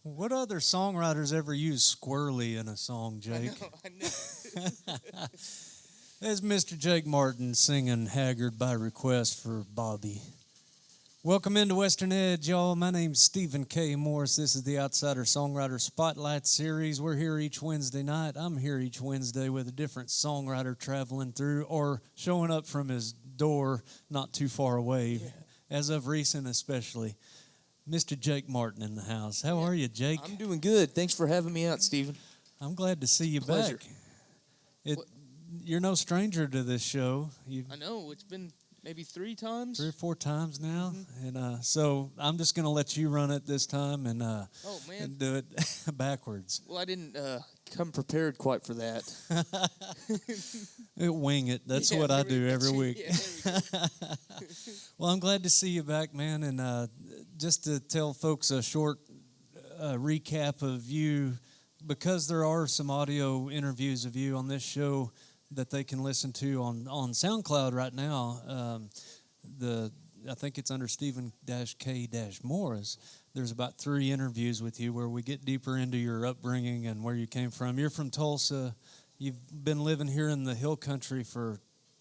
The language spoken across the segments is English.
What other songwriters ever use squirrely in a song, Jake? I know. There's Mr. Jake Martin singing Haggard by request for Bobby. Welcome into Western Edge, y'all. My name's Stephen K. Morris. This is the Outsider Songwriter Spotlight Series. We're here each Wednesday night. I'm here each Wednesday with a different songwriter traveling through or showing up from his door not too far away, as of recent especially. Mr. Jake Martin in the house. How are you, Jake? I'm doing good. Thanks for having me out, Stephen. I'm glad to see you Pleasure. back. You're no stranger to this show. I know. It's been maybe 3 times. 3 or 4 times now. Mm-hmm. And so I'm just going to let you run it this time and, Oh, man. and do it backwards. Well, I didn't come prepared quite for that. Wing it. That's Yeah, what I do every week. Yeah, there we go. Well, I'm glad to see you back, man. And just to tell folks a short recap of you, because there are some audio interviews of you on this show that they can listen to on SoundCloud right now. I think it's under Stephen-K-Morris. There's about 3 interviews with you where we get deeper into your upbringing and where you came from. You're from Tulsa. You've been living here in the Hill Country for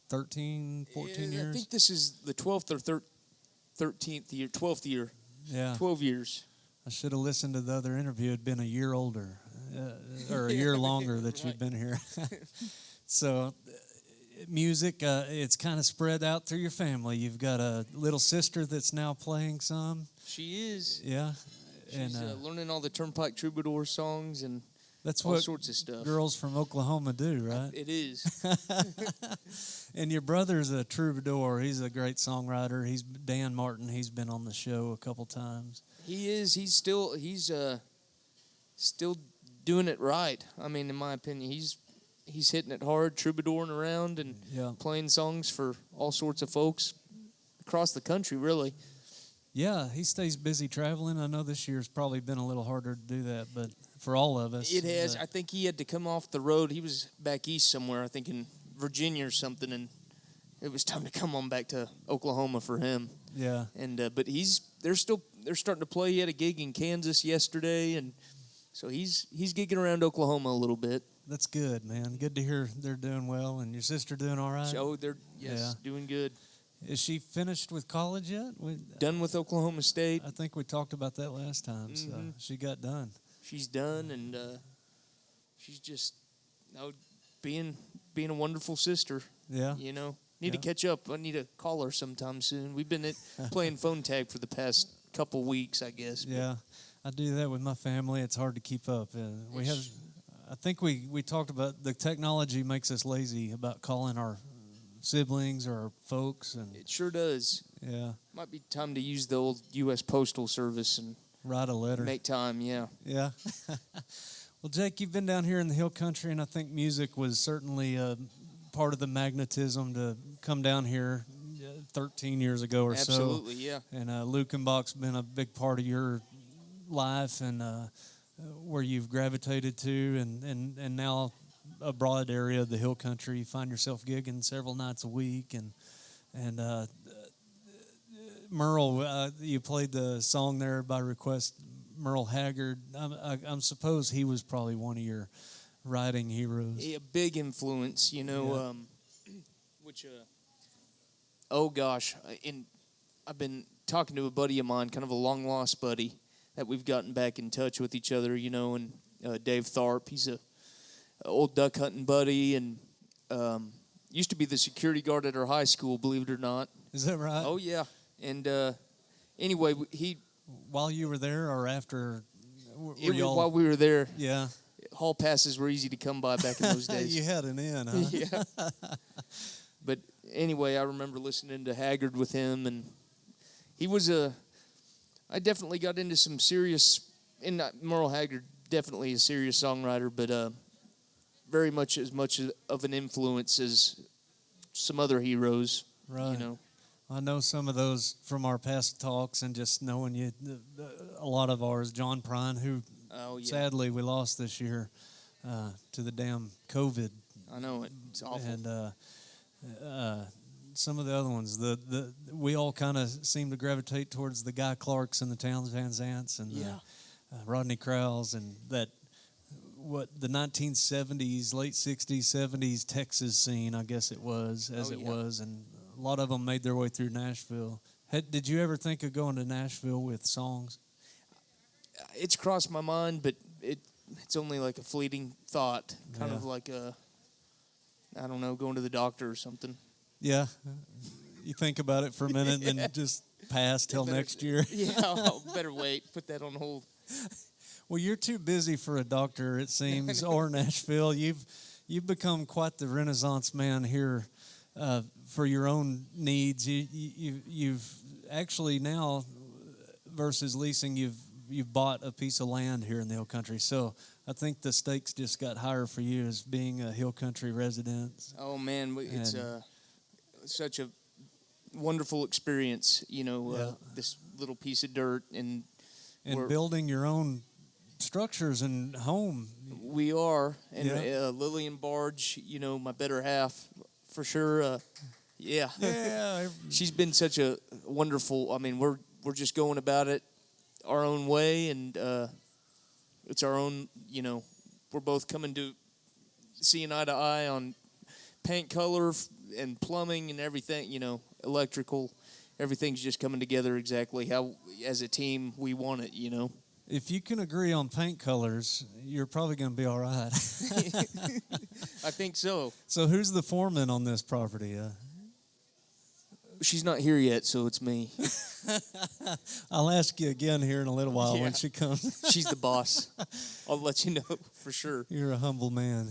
13, 14 years? I think this is the 12th or 13th year, 12th year. Yeah. 12 years. I should have listened to the other interview. It'd been a year older, or a year longer that Right. you've been here. So, music, it's kind of spread out through your family. You've got a little sister that's now playing some. She is. Yeah. She's learning all the Turnpike Troubadour songs and that's all what sorts of stuff. girls from Oklahoma do, right? It is. And your brother's a troubadour. He's a great songwriter. He's Dan Martin. He's been on the show a couple times. He is. He's still doing it right. I mean, in my opinion, he's hitting it hard, troubadouring around and playing songs for all sorts of folks across the country, really. Yeah, he stays busy traveling. I know this year's probably been a little harder to do that, but for all of us. It has. I think he had to come off the road. He was back east somewhere, I think in Virginia or something, and it was time to come on back to Oklahoma for him. Yeah. And but they're starting to play. He had a gig in Kansas yesterday, and so he's gigging around Oklahoma a little bit. That's good, man. Good to hear they're doing well. And your sister doing all right? So they're doing good. Is she finished with college yet? Done with Oklahoma State. I think we talked about that last time. So she got done. She's done, and she's just being a wonderful sister. Yeah. You know, need to catch up. I need to call her sometime soon. We've been playing phone tag for the past couple weeks, I guess. Yeah, I do that with my family. It's hard to keep up. I think we talked about the technology makes us lazy about calling our siblings or our folks, and it sure does. Yeah, might be time to use the old U.S. Postal Service and write a letter. Make time, yeah. Yeah. Well, Jake, you've been down here in the Hill Country, and I think music was certainly part of the magnetism to come down here 13 years ago or so. Absolutely, yeah. And Lukenbach's been a big part of your life and where you've gravitated to, and now a broad area of the Hill Country. You find yourself gigging several nights a week, and Merle, you played the song there by request, Merle Haggard. I suppose he was probably one of your writing heroes. A big influence, you know. Which, oh gosh, I've been talking to a buddy of mine, kind of a long lost buddy, that we've gotten back in touch with each other, you know. And Dave Tharp, he's a old duck hunting buddy, and used to be the security guard at our high school, believe it or not. Is that right? Oh yeah. And anyway, while you were there or after? While we were there. Yeah. Hall passes were easy to come by back in those days. You had an in, huh? Yeah. But anyway, I remember listening to Haggard with him, and he was I definitely got into some serious, and Merle Haggard, definitely a serious songwriter, but very much of an influence as some other heroes. Right. You know. I know some of those from our past talks and just knowing you, a lot of ours, John Prine, who sadly we lost this year to the damn COVID. I know, it's awful. And some of the other ones, we all kind of seem to gravitate towards the Guy Clarks and the Towns Van Zants. And Rodney Crowell's, and that the 1970s, late 60s, 70s Texas scene, I guess it was, was, and a lot of them made their way through Nashville. Did you ever think of going to Nashville with songs? It's crossed my mind, but it's only like a fleeting thought, kind of like I don't know, going to the doctor or something. Yeah, you think about it for a minute and then just pass till next year. Yeah, I'll better wait, put that on hold. Well, you're too busy for a doctor, it seems, or Nashville. You've become quite the Renaissance man here for your own needs. You've actually now, versus leasing, you've bought a piece of land here in the Hill Country. So I think the stakes just got higher for you as being a Hill Country resident. Oh man, it's such a wonderful experience. This little piece of dirt and building your own structures and home. We are, and Lillian Barge, my better half, for sure. Yeah. She's been such a wonderful. I mean, we're just going about it our own way, and it's our own. We're both coming to seeing eye to eye on paint color and plumbing and everything. Electrical. Everything's just coming together exactly how, as a team, we want it. If you can agree on paint colors, you're probably going to be all right. I think so. So who's the foreman on this property? She's not here yet, so it's me. I'll ask you again here in a little while when she comes. She's the boss. I'll let you know for sure. You're a humble man.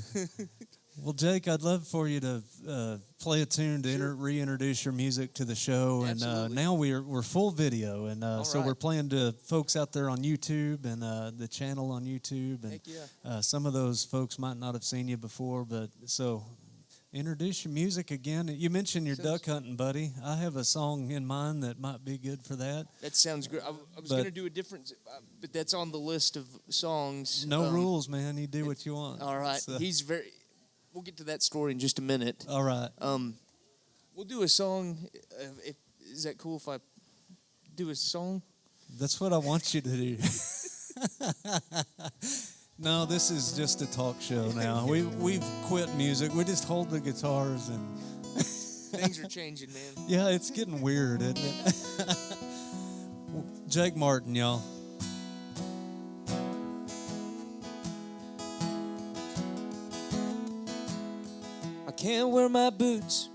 Well, Jake, I'd love for you to play a tune to reintroduce your music to the show. Absolutely. And now we're full video, and so right. we're playing to folks out there on YouTube and the channel on YouTube. And Heck yeah. some of those folks might not have seen you before, but so introduce your music again. You mentioned your duck hunting, buddy. I have a song in mind that might be good for that. That sounds great. I was going to do a different, but that's on the list of songs. No rules, man. You do what you want. All right. So. We'll get to that story in just a minute. All right. We'll do a song. Is that cool if I do a song? That's what I want you to do. No, this is just a talk show now. We've quit music. We just hold the guitars and things are changing, man. Yeah, it's getting weird, isn't it? Jake Martin, y'all. I can't wear my boots.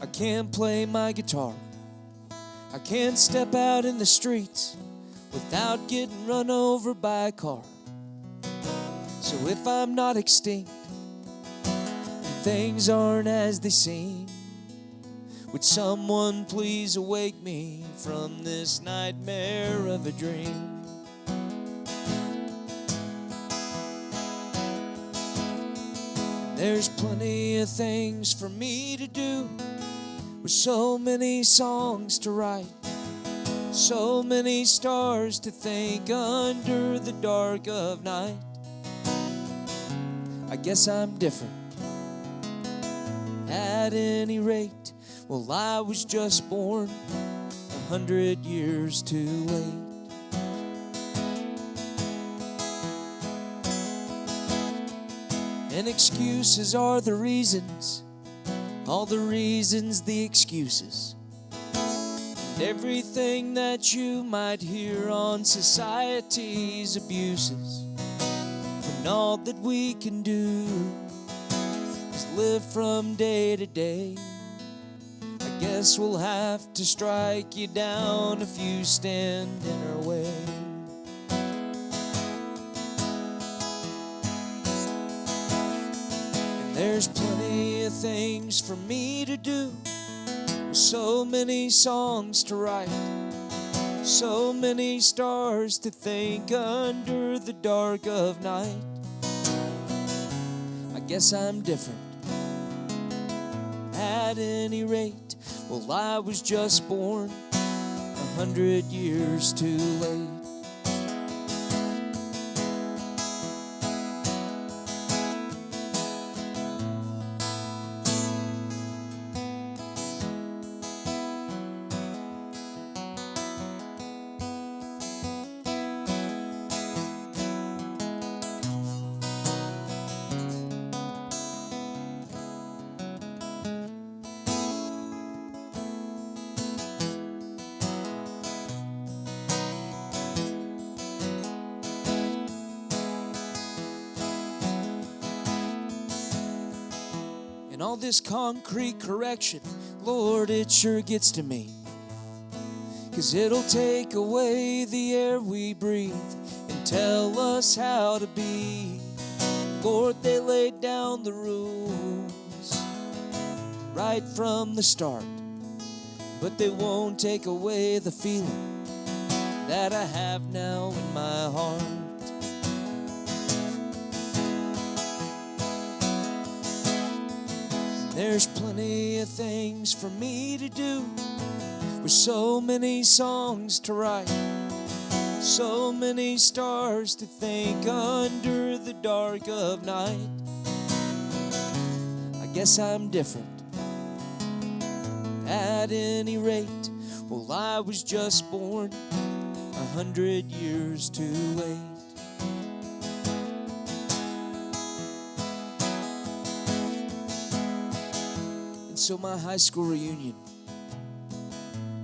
I can't play my guitar. I can't step out in the streets without getting run over by a car. So if I'm not extinct and things aren't as they seem, would someone please awake me from this nightmare of a dream? There's plenty of things for me to do, with so many songs to write, so many stars to thank under the dark of night. I guess I'm different. At any rate, well, I was just born 100 years too late. And excuses are the reasons, all the reasons, the excuses. And everything that you might hear on society's abuses. And all that we can do is live from day to day. I guess we'll have to strike you down if you stand in our way. There's plenty of things for me to do, so many songs to write, so many stars to thank under the dark of night. I guess I'm different. At any rate, well, I was just born 100 years too late. And all this concrete correction, Lord, it sure gets to me. 'Cause it'll take away the air we breathe and tell us how to be. Lord, they laid down the rules right from the start, but they won't take away the feeling that I have now in my heart. There's plenty of things for me to do, with so many songs to write, so many stars to thank under the dark of night. I guess I'm different. At any rate, well, I was just born 100 years too late. And so my high school reunion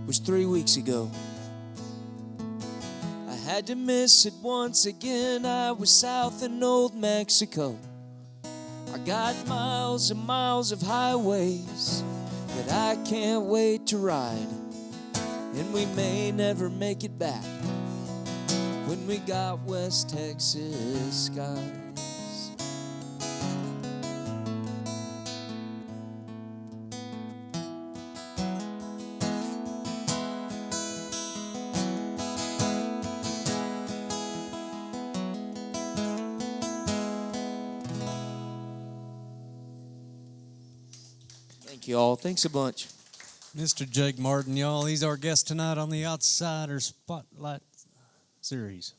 was 3 weeks ago. I had to miss it once again. I was south in old Mexico. I got miles and miles of highways that I can't wait to ride. And we may never make it back when we got West Texas skies. Thank you all. Thanks a bunch. Mr. Jake Martin, y'all. He's our guest tonight on the Outsider Spotlight series.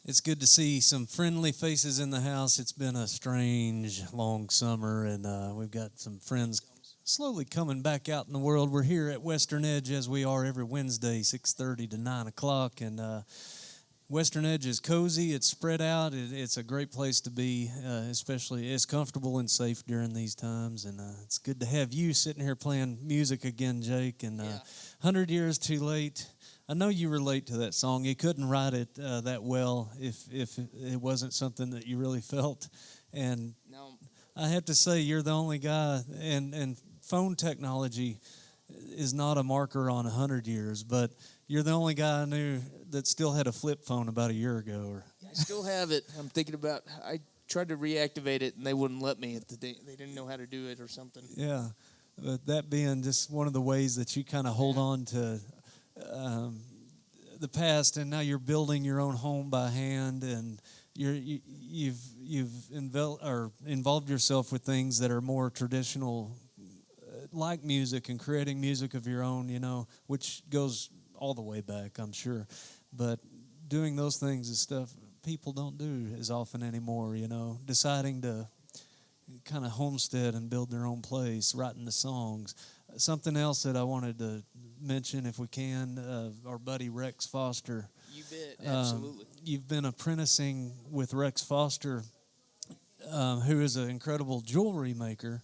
It's good to see some friendly faces in the house. It's been a strange, long summer, and we've got some friends slowly coming back out in the world. We're here at Western Edge, as we are every Wednesday, 6:30 to 9 o'clock, and Western Edge is cozy. It's spread out. It's a great place to be, especially it's comfortable and safe during these times. And it's good to have you sitting here playing music again, Jake. And 100 Years Too Late. I know you relate to that song. You couldn't write it that well if it wasn't something that you really felt. And No. I have to say, you're the only guy, and phone technology is not a marker on 100 years, but you're the only guy I knew that still had a flip phone about a year ago. I still have it. I'm thinking about, I tried to reactivate it, and they wouldn't let me. They didn't know how to do it or something. Yeah, but that being just one of the ways that you kind of hold on to the past, and now you're building your own home by hand, and you've involved yourself with things that are more traditional, like music and creating music of your own, which goes all the way back, I'm sure. But doing those things is stuff people don't do as often anymore, deciding to kind of homestead and build their own place, writing the songs. Something else that I wanted to mention, if we can, our buddy Rex Foster. You bet, absolutely. You've been apprenticing with Rex Foster, who is an incredible jewelry maker.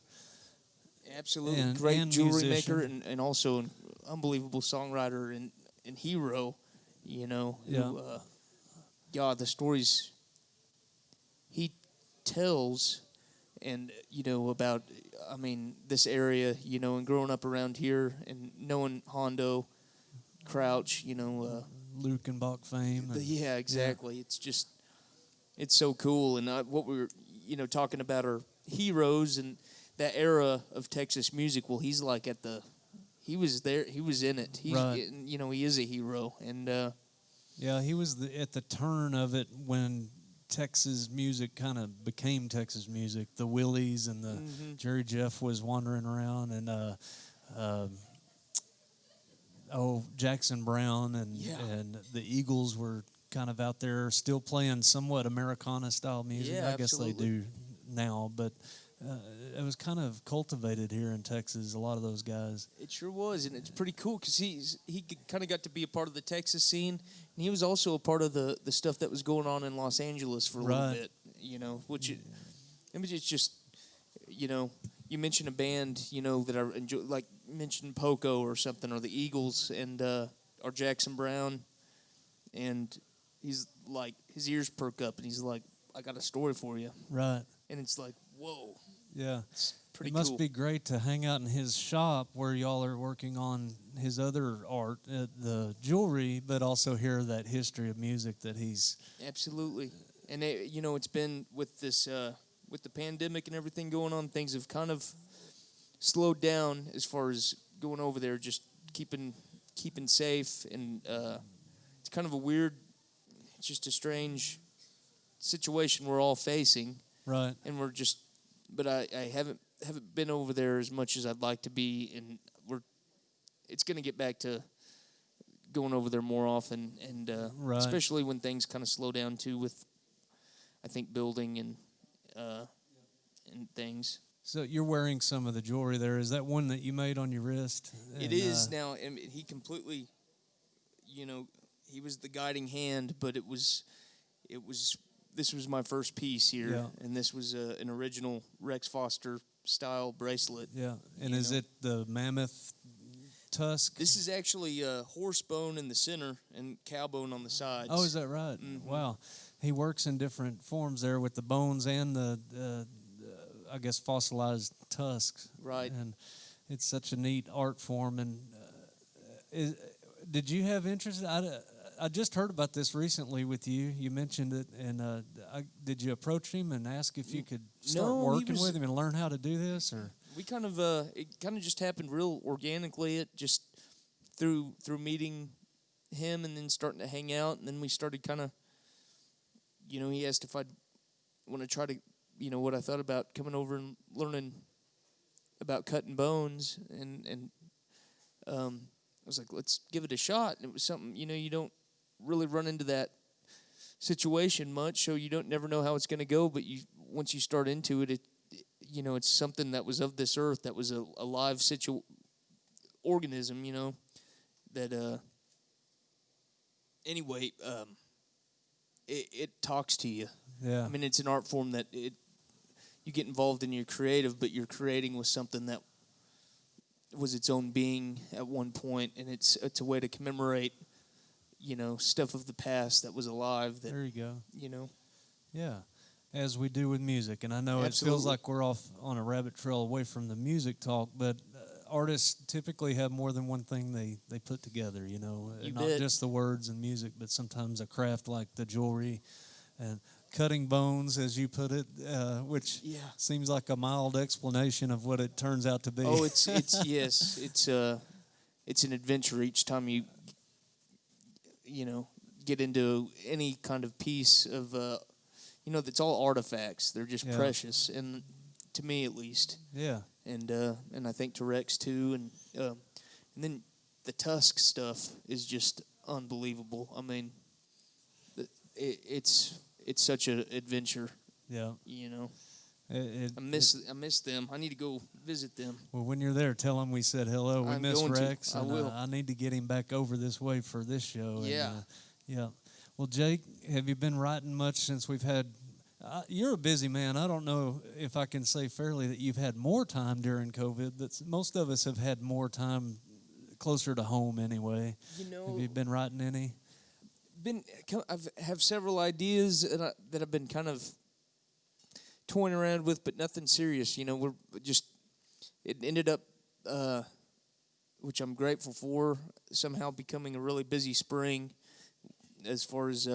Absolutely, great jewelry maker, and also an unbelievable songwriter and hero, who, the stories he tells, and, about, this area, and growing up around here and knowing Hondo, Crouch, Lukenbach fame. Yeah, exactly. Yeah. It's so cool. And what we were, talking about are heroes and that era of Texas music. Well, he's like he was there. He was in it. Right. He is a hero. And he was at the turn of it when Texas music kind of became Texas music. The Willies and the Jerry Jeff was wandering around, and Jackson Brown and the Eagles were kind of out there still playing somewhat Americana style music. Yeah, I guess absolutely. they do now, but it was kind of cultivated here in Texas, a lot of those guys. It sure was, and it's pretty cool because he kind of got to be a part of the Texas scene, and he was also a part of the stuff that was going on in Los Angeles for a little bit, which it's just, you mentioned a band, that I enjoy, like mentioned Poco or something, or the Eagles, and or Jackson Brown, and he's like, his ears perk up, and he's like, I got a story for you. Right. and it's like, whoa. Yeah. It's pretty It must cool. be great to hang out in his shop where y'all are working on his other art, the jewelry, but also hear that history of music that he's... Absolutely. And, it's been with this, with the pandemic and everything going on, things have kind of slowed down as far as going over there, just keeping safe. And it's kind of it's just a strange situation we're all facing. Right. And but I haven't been over there as much as I'd like to be, and it's going to get back to going over there more often, and right. especially when things kind of slow down too, with I think building and things. So you're wearing some of the jewelry there. Is that one that you made on your wrist? It is now, and he completely, he was the guiding hand, but this was my first piece here, yeah. and this was an original Rex Foster style bracelet. Yeah, and is it the mammoth tusk? This is actually horse bone in the center and cow bone on the sides. Oh, is that right? Mm-hmm. Wow. He works in different forms there with the bones and the I guess, fossilized tusks. Right. And it's such a neat art form. And did you have interest? I just heard about this recently with you. You mentioned it, and did you approach him and ask if you could start working with him and learn how to do this? Or we kind of it kind of just happened real organically. It just through meeting him and then starting to hang out, and then we started kind of, he asked if I'd want to try to, what I thought about coming over and learning about cutting bones, and I was like, let's give it a shot. And it was something, you don't really run into that situation much, so you don't never know how it's going to go. But once you start into it, it's something that was of this earth, that was a live organism, that anyway, it talks to you. Yeah. I mean, it's an art form that you get involved in, you're creative, but you're creating with something that was its own being at one point, and it's a way to commemorate, stuff of the past that was alive. There you go. Yeah. As we do with music. And I know Absolutely. It feels like we're off on a rabbit trail away from the music talk, but artists typically have more than one thing they put together, You not bet. just the words and music, but sometimes a craft like the jewelry and cutting bones, as you put it, which seems like a mild explanation of what it turns out to be. Oh, it's yes, it's an adventure each time you get into any kind of piece of that's all artifacts. They're just precious, and to me at least. Yeah. And I think to Rex too, and then the tusk stuff is just unbelievable. I mean, it's such an adventure. Yeah. I miss them. I need to go visit them. Well, when you're there, tell him we said hello. We I'm miss going to. Rex. I will. I need to get him back over this way for this show. Yeah. And, yeah. Well, Jake, have you been writing much since we've had? You're a busy man. I don't know if I can say fairly that you've had more time during COVID. Most of us have had more time closer to home anyway. Have you been writing any? I have several ideas that I've been kind of toying around with, but nothing serious. We're just, it ended up, which I'm grateful for, somehow becoming a really busy spring as far as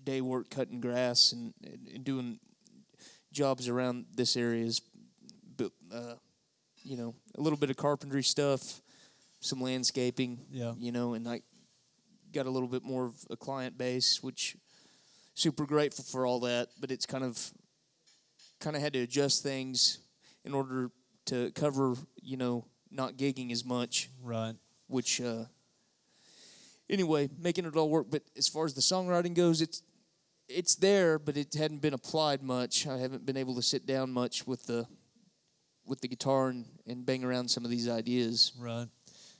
day work cutting grass and doing jobs around this area. But, a little bit of carpentry stuff, some landscaping, and I got a little bit more of a client base, which super grateful for all that, but it's kind of had to adjust things in order to cover, not gigging as much. Right. Which, anyway, making it all work. But as far as the songwriting goes, it's there, but it hadn't been applied much. I haven't been able to sit down much with the guitar and bang around some of these ideas. Right.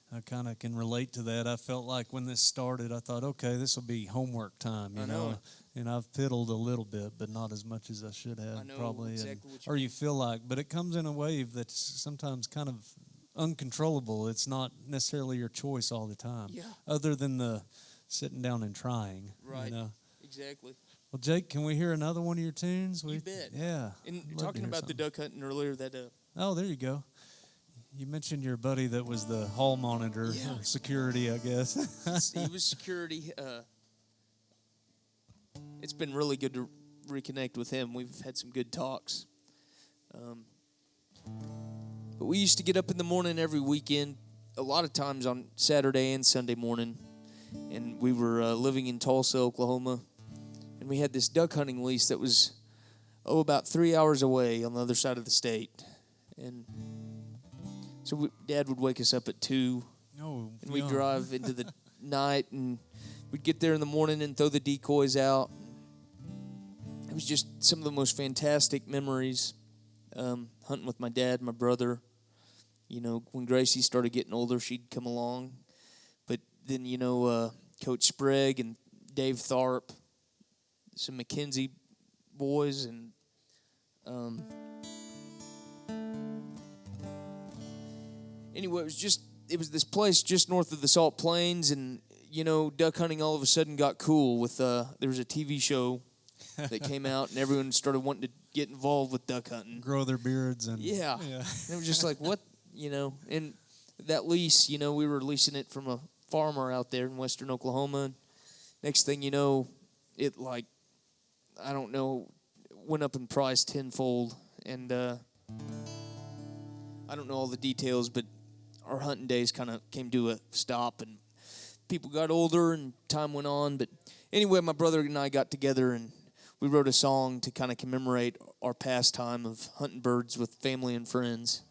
I kind of can relate to that. I felt like when this started, I thought, okay, this will be homework time, you know. And I've fiddled a little bit, but not as much as I should have, I know probably. exactly what you or mean. you feel like, but it comes in a wave that's sometimes kind of uncontrollable. It's not necessarily your choice all the time. Yeah. Other than the sitting down and trying. Right. You know? Exactly. Well, Well, Jake, can we hear another one of your tunes? You bet. Yeah. And I'd love talking to hear about the something. duck hunting earlier, that Oh, there you go. You mentioned your buddy that was the hall monitor, or security, I guess. he was security. It's been really good to reconnect with him. We've had some good talks. But we used to get up in the morning every weekend, a lot of times on Saturday and Sunday morning, and we were living in Tulsa, Oklahoma, and we had this duck hunting lease that was, about 3 hours away on the other side of the state. And so Dad would wake us up at 2, and we'd drive into the night, and we'd get there in the morning and throw the decoys out. It was just some of the most fantastic memories, hunting with my dad, my brother. You know, when Gracie started getting older, she'd come along. But then, Coach Sprague and Dave Tharp, some McKenzie boys, and anyway, it was this place just north of the Salt Plains, and duck hunting all of a sudden got cool with there was a TV show that came out, and everyone started wanting to get involved with duck hunting, grow their beards, and yeah. And it was just like, what, and that lease, we were leasing it from a farmer out there in western Oklahoma, and next thing you know, it I don't know, went up in price tenfold, and I don't know all the details, but our hunting days kind of came to a stop, and people got older and time went on. But anyway, my brother and I got together and we wrote a song to kind of commemorate our pastime of hunting birds with family and friends.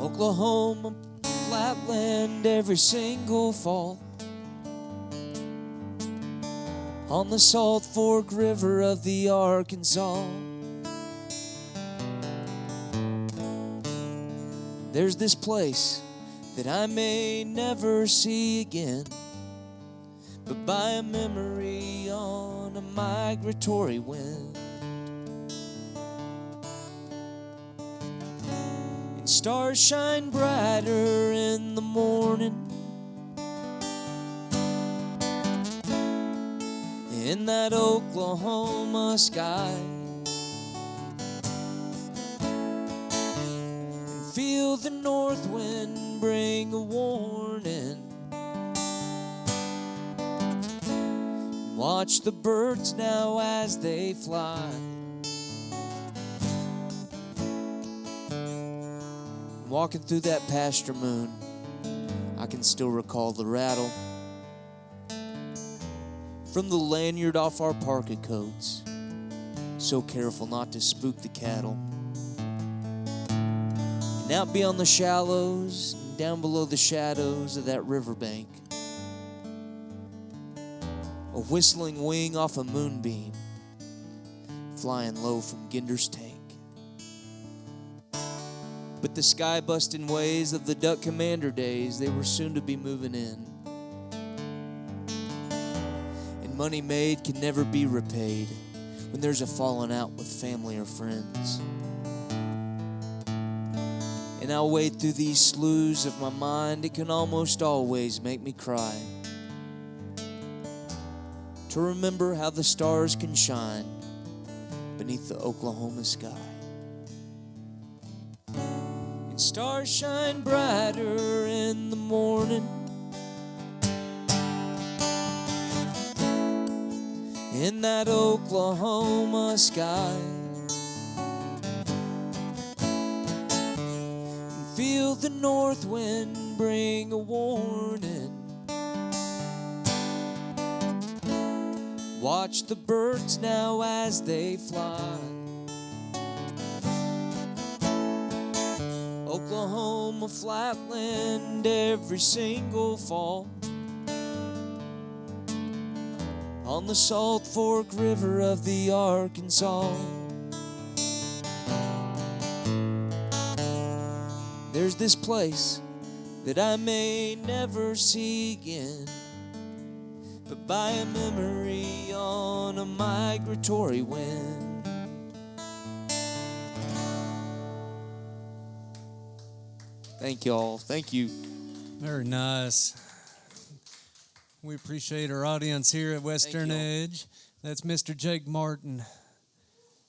Oklahoma flatland every single fall, on the Salt Fork River of the Arkansas. There's this place that I may never see again, but by a memory on a migratory wind. Stars shine brighter in the morning, in that Oklahoma sky, and feel the north wind bring a warning. Watch the birds now as they fly. Walking through that pasture moon, I can still recall the rattle from the lanyard off our parka coats, so careful not to spook the cattle. And out beyond the shallows, and down below the shadows of that riverbank, a whistling wing off a moonbeam, flying low from Ginder's tank. But the sky-busting ways of the Duck Commander days, they were soon to be moving in. And money made can never be repaid when there's a falling out with family or friends. And I'll wade through these sloughs of my mind, it can almost always make me cry, to remember how the stars can shine beneath the Oklahoma sky. Stars shine brighter in the morning, in that Oklahoma sky. Feel the north wind bring a warning. Watch the birds now as they fly. Oklahoma flatland every single fall. On the Salt Fork River of the Arkansas. There's this place that I may never see again, but by a memory on a migratory wind. Thank y'all. Thank you. Very nice. We appreciate our audience here at Western Edge. That's Mr. Jake Martin.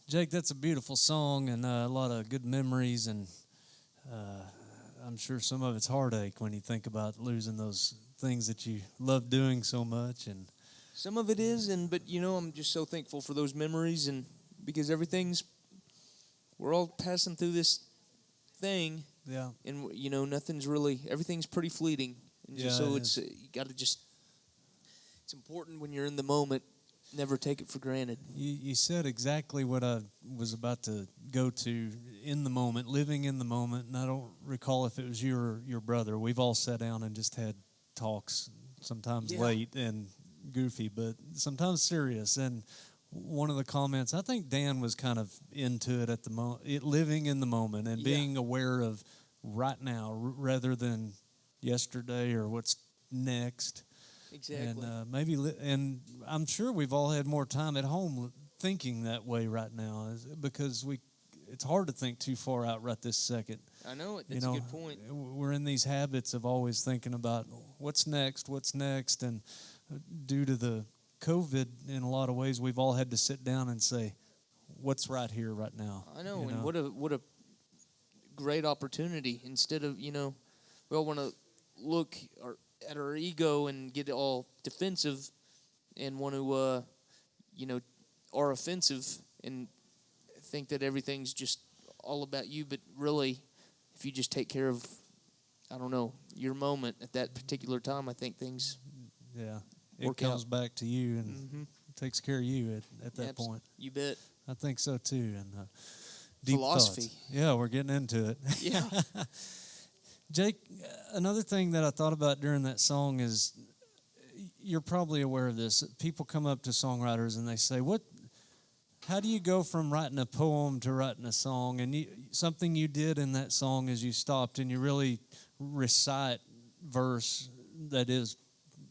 Jake, that's a beautiful song and a lot of good memories, and I'm sure some of it's heartache when you think about losing those things that you love doing so much. And some of it is, but I'm just so thankful for those memories, and because we're all passing through this thing. Yeah. And nothing's really, everything's pretty fleeting. And yeah, so it's you got to just, it's important when you're in the moment, never take it for granted. You said exactly what I was about to go to, in the moment, living in the moment. And I don't recall if it was you or your brother. We've all sat down and just had talks, sometimes late and goofy, but sometimes serious. And one of the comments, I think Dan was kind of into it at the moment, living in the moment and being aware of right now rather than yesterday or what's next. Exactly. And and I'm sure we've all had more time at home thinking that way right now, because it's hard to think too far out right this second. I know it. That's a good point. We're in these habits of always thinking about what's next, and due to the COVID, in a lot of ways, we've all had to sit down and say, what's right here, right now. I know, and what a great opportunity. Instead of, we all want to look at our ego and get all defensive and want to, are offensive and think that everything's just all about you. But really, if you just take care of, your moment at that particular time, I think things it comes back to you and takes care of you at that point. You bet. I think so too. And deep philosophy. Thoughts. Yeah, we're getting into it. Yeah. Jake, another thing that I thought about during that song is, you're probably aware of this. People come up to songwriters and they say, how do you go from writing a poem to writing a song? And something you did in that song is you stopped and you really recite verse that is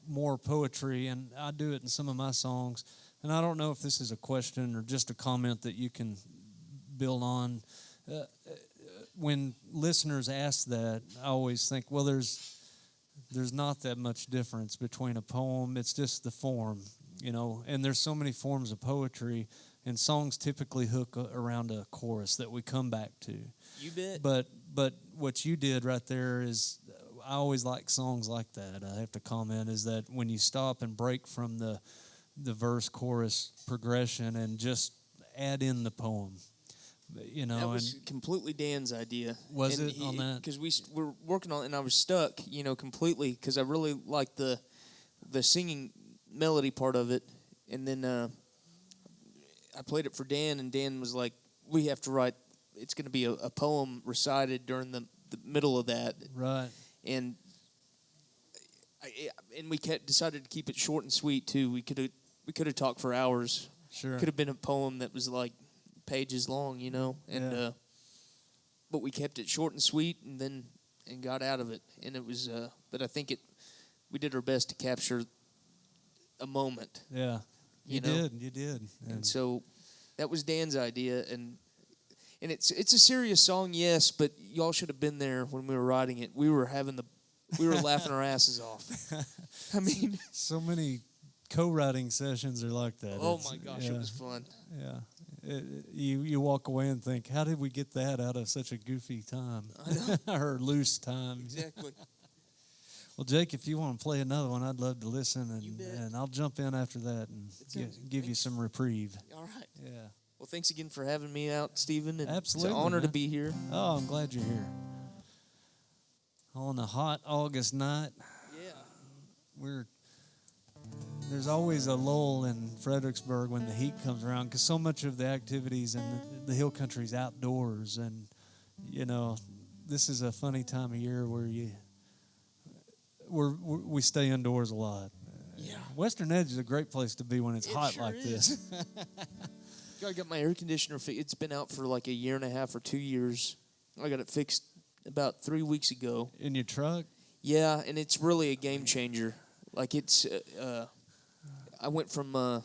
more poetry, and I do it in some of my songs. And I don't know if this is a question or just a comment that you can build on. When listeners ask that, I always think, well, there's not that much difference between a poem. It's just the form, and there's so many forms of poetry, and songs typically hook around a chorus that we come back to. You bet. But what you did right there is, I always like songs like that. I have to comment, is that when you stop and break from the verse chorus progression and just add in the poem. That was completely Dan's idea. Was it on that? Because we were working on it, and I was stuck, completely, because I really liked the singing melody part of it. And then I played it for Dan, and Dan was like, we have to write, it's going to be a poem recited during the middle of that. Right. And we decided to keep it short and sweet, too. We could have talked for hours. Sure. Could have been a poem that was like pages long, and but we kept it short and sweet, and got out of it. And it was but I think we did our best to capture a moment. Yeah. You did. And so that was Dan's idea, and it's a serious song, yes, but y'all should have been there when we were writing it. We were laughing our asses off. I mean, so many co-writing ssessions are like that. Oh my gosh, it was fun. Yeah. You walk away and think, how did we get that out of such a goofy time? I know. Or loose time? Exactly. Well, Jake, if you want to play another one, I'd love to listen, You bet. and I'll jump in after that and give you some reprieve. All right. Yeah. Well, thanks again for having me out, Stephen. And Absolutely, It's an honor to man. be here. Oh, I'm glad you're here. On a hot August night, Yeah. there's always a lull in Fredericksburg when the heat comes around, because so much of the activities in the hill country's outdoors, and this is a funny time of year where we stay indoors a lot. Yeah. Western Edge is a great place to be when it's hot sure like is. this. I got my air conditioner fixed. It's been out for like a year and a half or 2 years. I got it fixed about 3 weeks ago. In your truck? Yeah, and it's really a game changer. Like it's, I went from.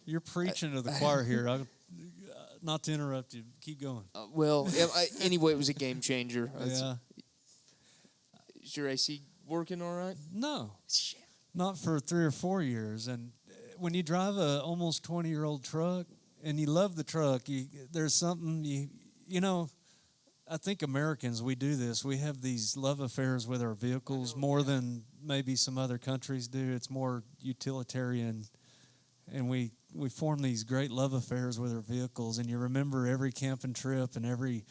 You're preaching to the choir here. Not to interrupt you. Keep going. Anyway, it was a game changer. Yeah. Is your AC working all right? No. Shit. Not for 3 or 4 years. And when you drive a almost 20-year-old truck and you love the truck, there's something I think Americans, we do this. We have these love affairs with our vehicles more than maybe some other countries do. It's more utilitarian, and we form these great love affairs with our vehicles, and you remember every camping trip and every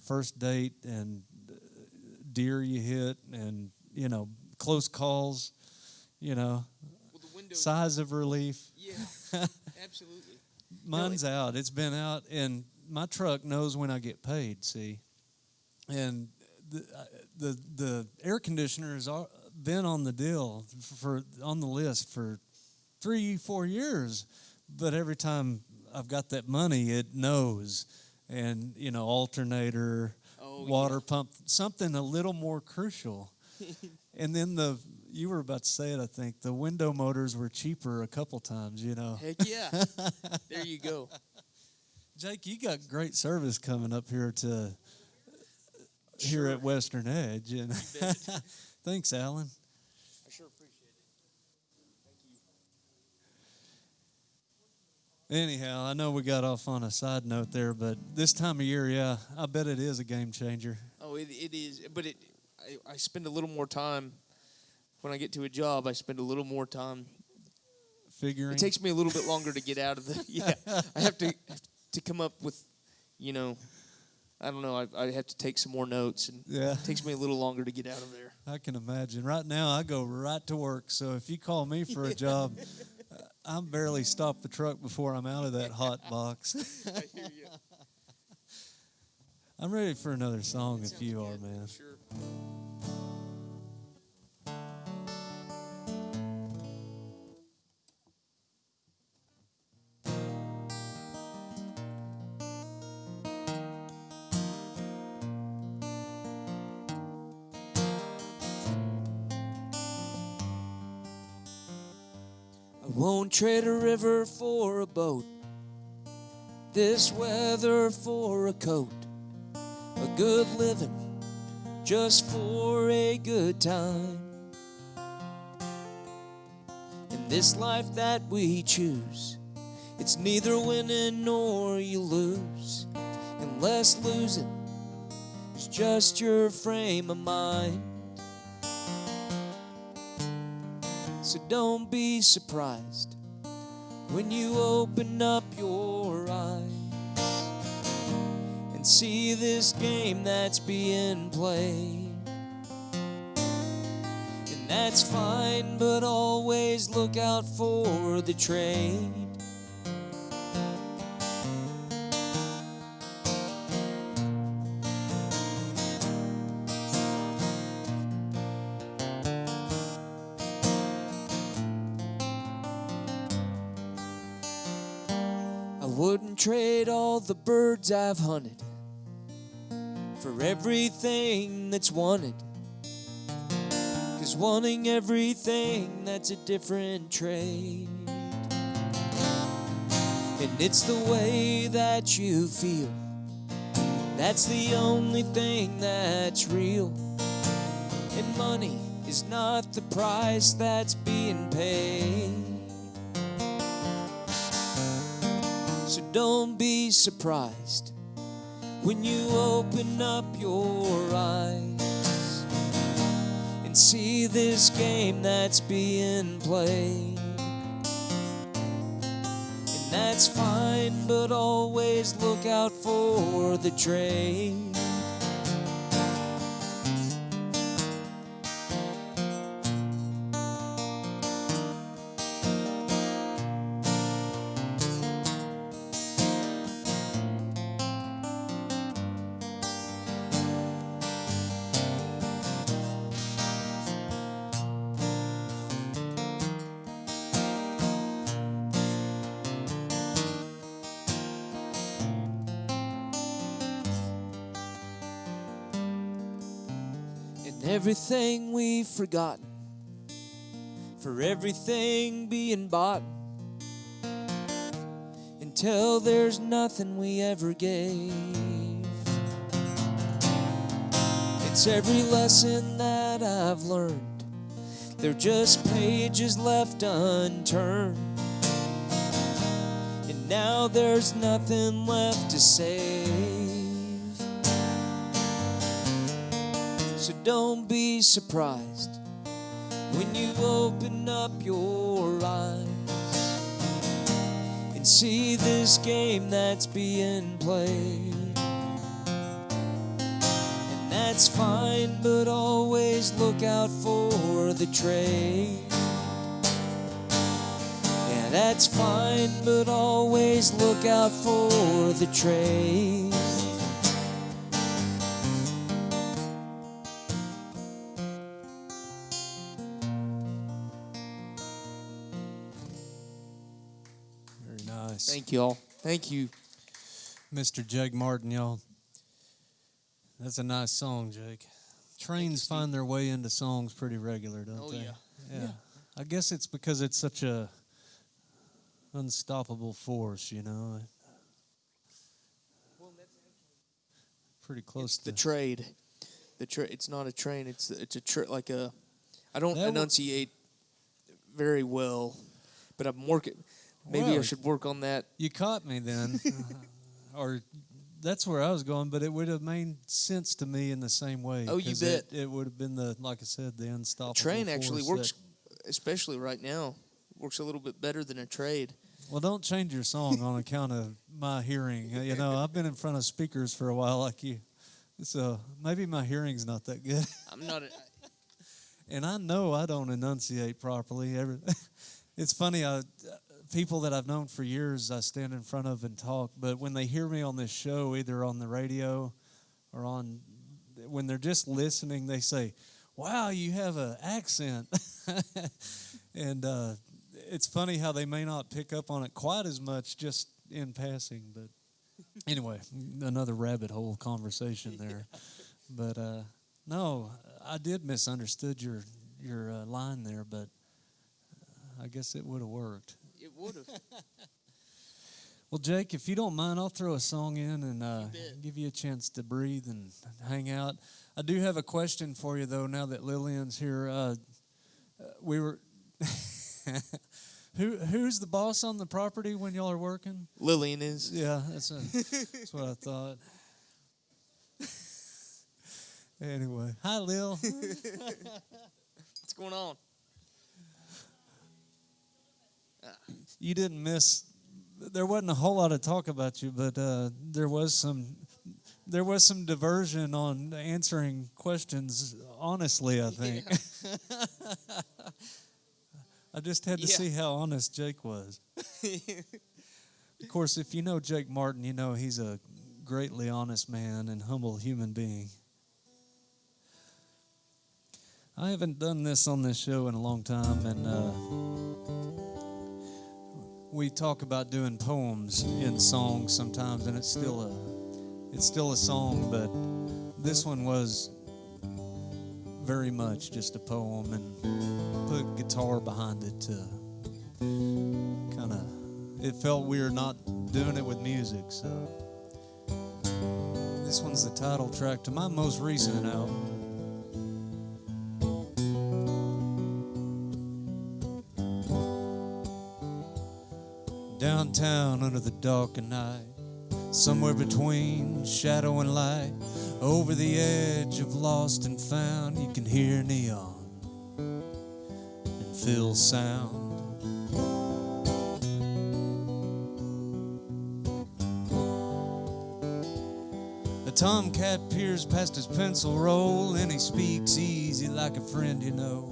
first date and deer you hit and, close calls, sighs of relief. Yeah, absolutely. Mine's out. It's been out, and my truck knows when I get paid, see. And the air conditioner has been on the deal on the list for 3-4 years, but every time I've got that money, it knows. And alternator, water pump, something a little more crucial. And then you were about to say it, I think, the window motors were cheaper a couple times, Heck yeah. There you go. Jake, you got great service coming up here here at Western Edge. And thanks, Alan. I sure appreciate it. Thank you. Anyhow, I know we got off on a side note there, but this time of year, yeah, I bet it is a game changer. Oh, it is. But I spend a little more time when I get to a job. I spend a little more time figuring. It takes me a little bit longer to get out of the. Yeah, I have to come up with, I don't know. I have to take some more notes, and it takes me a little longer to get out of there. I can imagine. Right now, I go right to work. So if you call me for a job, I'm barely stopped the truck before I'm out of that hot box. I hear you. I'm ready for another song if you are, man. Sure. I won't trade a river for a boat, this weather for a coat, a good living just for a good time. In this life that we choose, it's neither winning nor you lose, unless losing is just your frame of mind. So don't be surprised when you open up your eyes and see this game that's being played. And that's fine, but always look out for the trade. I wouldn't trade all the birds I've hunted for everything that's wanted, 'cause wanting everything, that's a different trade. And it's the way that you feel, that's the only thing that's real. And money is not the price that's being paid. So don't be surprised when you open up your eyes and and see this game that's being played. And that's fine, but always look out for the trade. Everything we've forgotten, for everything being bought, until there's nothing we ever gave. It's every lesson that I've learned, they're just pages left unturned, and now there's nothing left to save. So don't be surprised when you open up your eyes and see this game that's being played. And that's fine, but always look out for the trade. Yeah, that's fine, but always look out for the trade. Thank you all. Thank you. Mr. Jake Martin, y'all. That's a nice song, Jake. Trains find their way into songs pretty regular, don't they? Yeah. I guess it's because it's such a unstoppable force, you know. Pretty close to the trade. It's not a train. It's a like a. I don't enunciate very well, but I'm working. Maybe I should work on that. You caught me then. Or that's where I was going, but it would have made sense to me in the same way. Oh, you bet. It would have been like I said, the unstoppable train force actually works, especially right now, works a little bit better than a trade. Well, don't change your song on account of my hearing. You know, I've been in front of speakers for a while like you. So maybe my hearing's not that good. I'm not. And I know I don't enunciate properly. It's funny, people that I've known for years, I stand in front of and talk, but when they hear me on this show, either on the radio or when they're just listening, they say, wow, you have an accent. And it's funny how they may not pick up on it quite as much just in passing. But anyway, another rabbit hole conversation there. But no, I did misunderstood your line there, but I guess it would have worked. It would have. Well, Jake, if you don't mind, I'll throw a song in and give you a chance to breathe and hang out. I do have a question for you, though, now that Lillian's here. We were... Who's the boss on the property when y'all are working? Lillian is. Yeah, that's what I thought. Anyway, hi, Lil. What's going on? You didn't miss. There wasn't a whole lot of talk about you, but there was some diversion on answering questions. Honestly, I think. Yeah. I just had to see how honest Jake was. Of course, if you know Jake Martin, you know he's a greatly honest man and humble human being. I haven't done this on this show in a long time, and we talk about doing poems in songs sometimes, and it's still a song, but this one was very much just a poem, and put guitar behind it to kind of, it felt weird not doing it with music. So this one's the title track to my most recent album. Downtown under the dark of night, somewhere between shadow and light, over the edge of lost and found, you can hear neon feel sound. A tomcat peers past his pencil roll, and he speaks easy like a friend you know.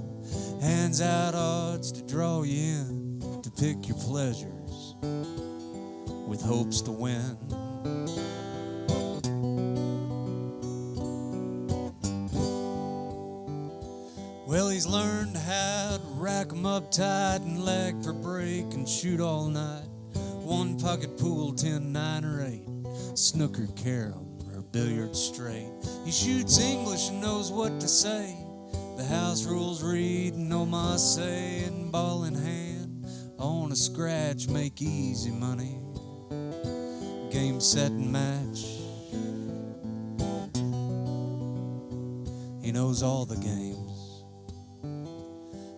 Hands out odds to draw you in, to pick your pleasures with hopes to win. Well, he's learned how to rack 'em up tight and leg for break and shoot all night. One pocket pool, 10, 9, or 8, snooker, carom, or billiard straight. He shoots English and knows what to say. The house rules read, no ma say, and ball in hand. On a scratch, make easy money. Game, set, and match. He knows all the games.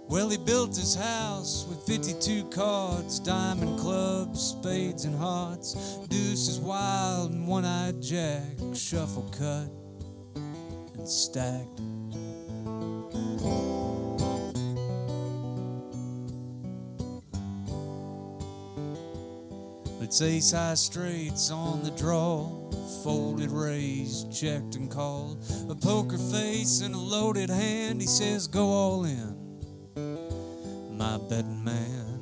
Well, he built his house with 52 cards, diamond clubs, spades, and hearts, deuces wild and one-eyed jack, shuffle cut and stacked. It's ace-high straights on the draw, folded, raised, checked, and called. A poker face and a loaded hand, he says, go all in, my betting man.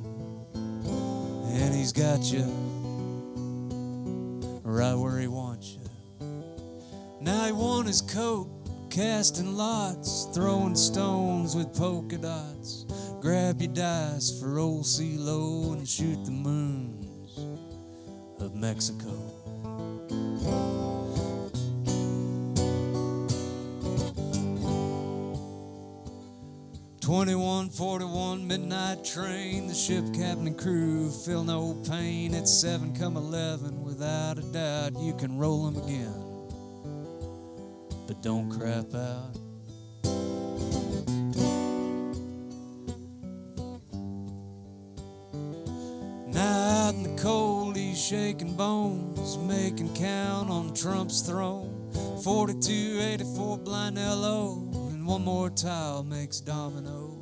And he's got you right where he wants you. Now he won his coat, casting lots, throwing stones with polka dots. Grab your dice for old CeeLo and shoot the moons of Mexico. "2141 midnight train, the ship captain and crew feel no pain. It's 7:11, without a doubt you can roll 'em again, but don't crap out." Now out in the cold he's shaking bones, making count on Trump's throne. 4284 blind LO, and one more tile makes domino.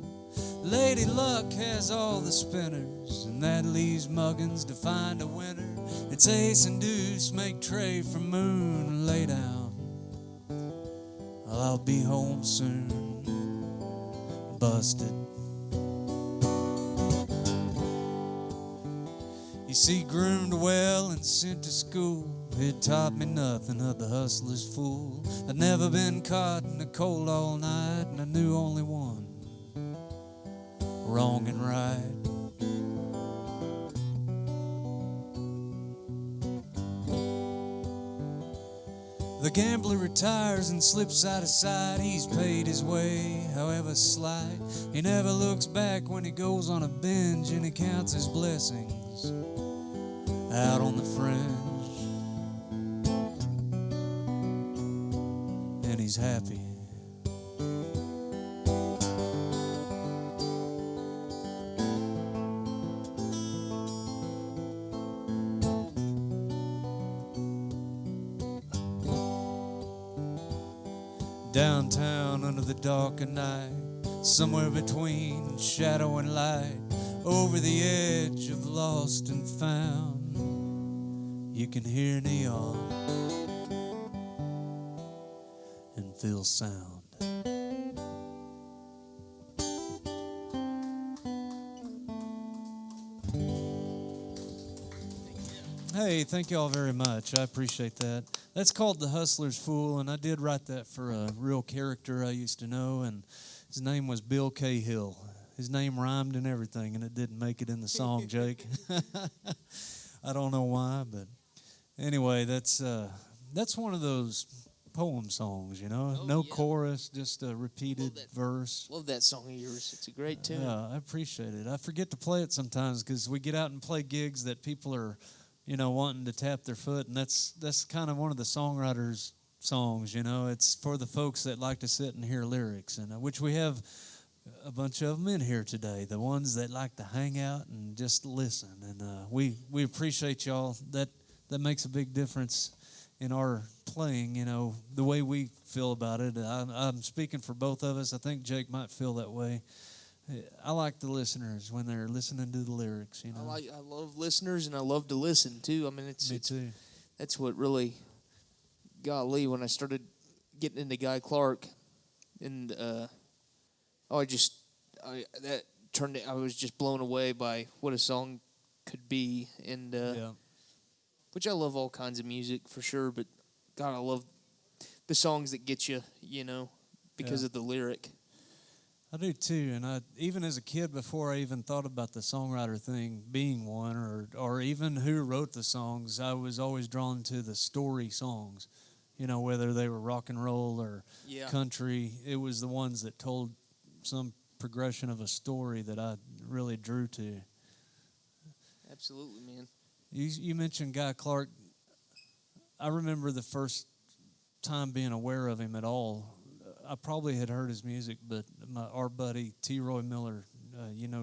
Lady Luck has all the spinners, and that leaves Muggins to find a winner. It's ace and deuce, make tray for moon, and lay down. I'll be home soon, busted. You see, groomed well and sent to school, it taught me nothing of the hustler's fool. I'd never been caught in the cold all night, and I knew only one, wrong and right. The gambler retires and slips out of sight. He's paid his way, however slight. He never looks back when he goes on a binge, and he counts his blessings out on the fringe. And he's happy. Downtown under the dark of night, somewhere between shadow and light, over the edge of lost and found, you can hear neon and feel sound. Hey, thank you all very much. I appreciate that. That's called The Hustler's Fool, and I did write that for a real character I used to know, and his name was Bill Cahill. His name rhymed and everything, and it didn't make it in the song, Jake. I don't know why, but anyway, that's one of those poem songs, you know. Oh, no yeah. chorus, just a repeated verse. Love that song of yours. It's a great tune. Yeah, I appreciate it. I forget to play it sometimes because we get out and play gigs that people are, you know, wanting to tap their foot, and that's kind of one of the songwriters' songs, you know. It's for the folks that like to sit and hear lyrics, and which we have a bunch of them in here today, the ones that like to hang out and just listen, and we appreciate y'all. That makes a big difference in our playing, you know, the way we feel about it. I'm speaking for both of us. I think Jake might feel that way. I like the listeners when they're listening to the lyrics. You know, I love listeners, and I love to listen too. I mean, me too. that's what really, golly, when I started getting into Guy Clark, and that turned. I was just blown away by what a song could be, and which I love all kinds of music for sure, but God, I love the songs that get you, because of the lyric. I do too, and even as a kid, before I even thought about the songwriter thing being one, or even who wrote the songs, I was always drawn to the story songs. Whether they were rock and roll or country, it was the ones that told some progression of a story that I really drew to. Absolutely, man. You mentioned Guy Clark. I remember the first time being aware of him at all. I probably had heard his music, but our buddy T. Roy Miller,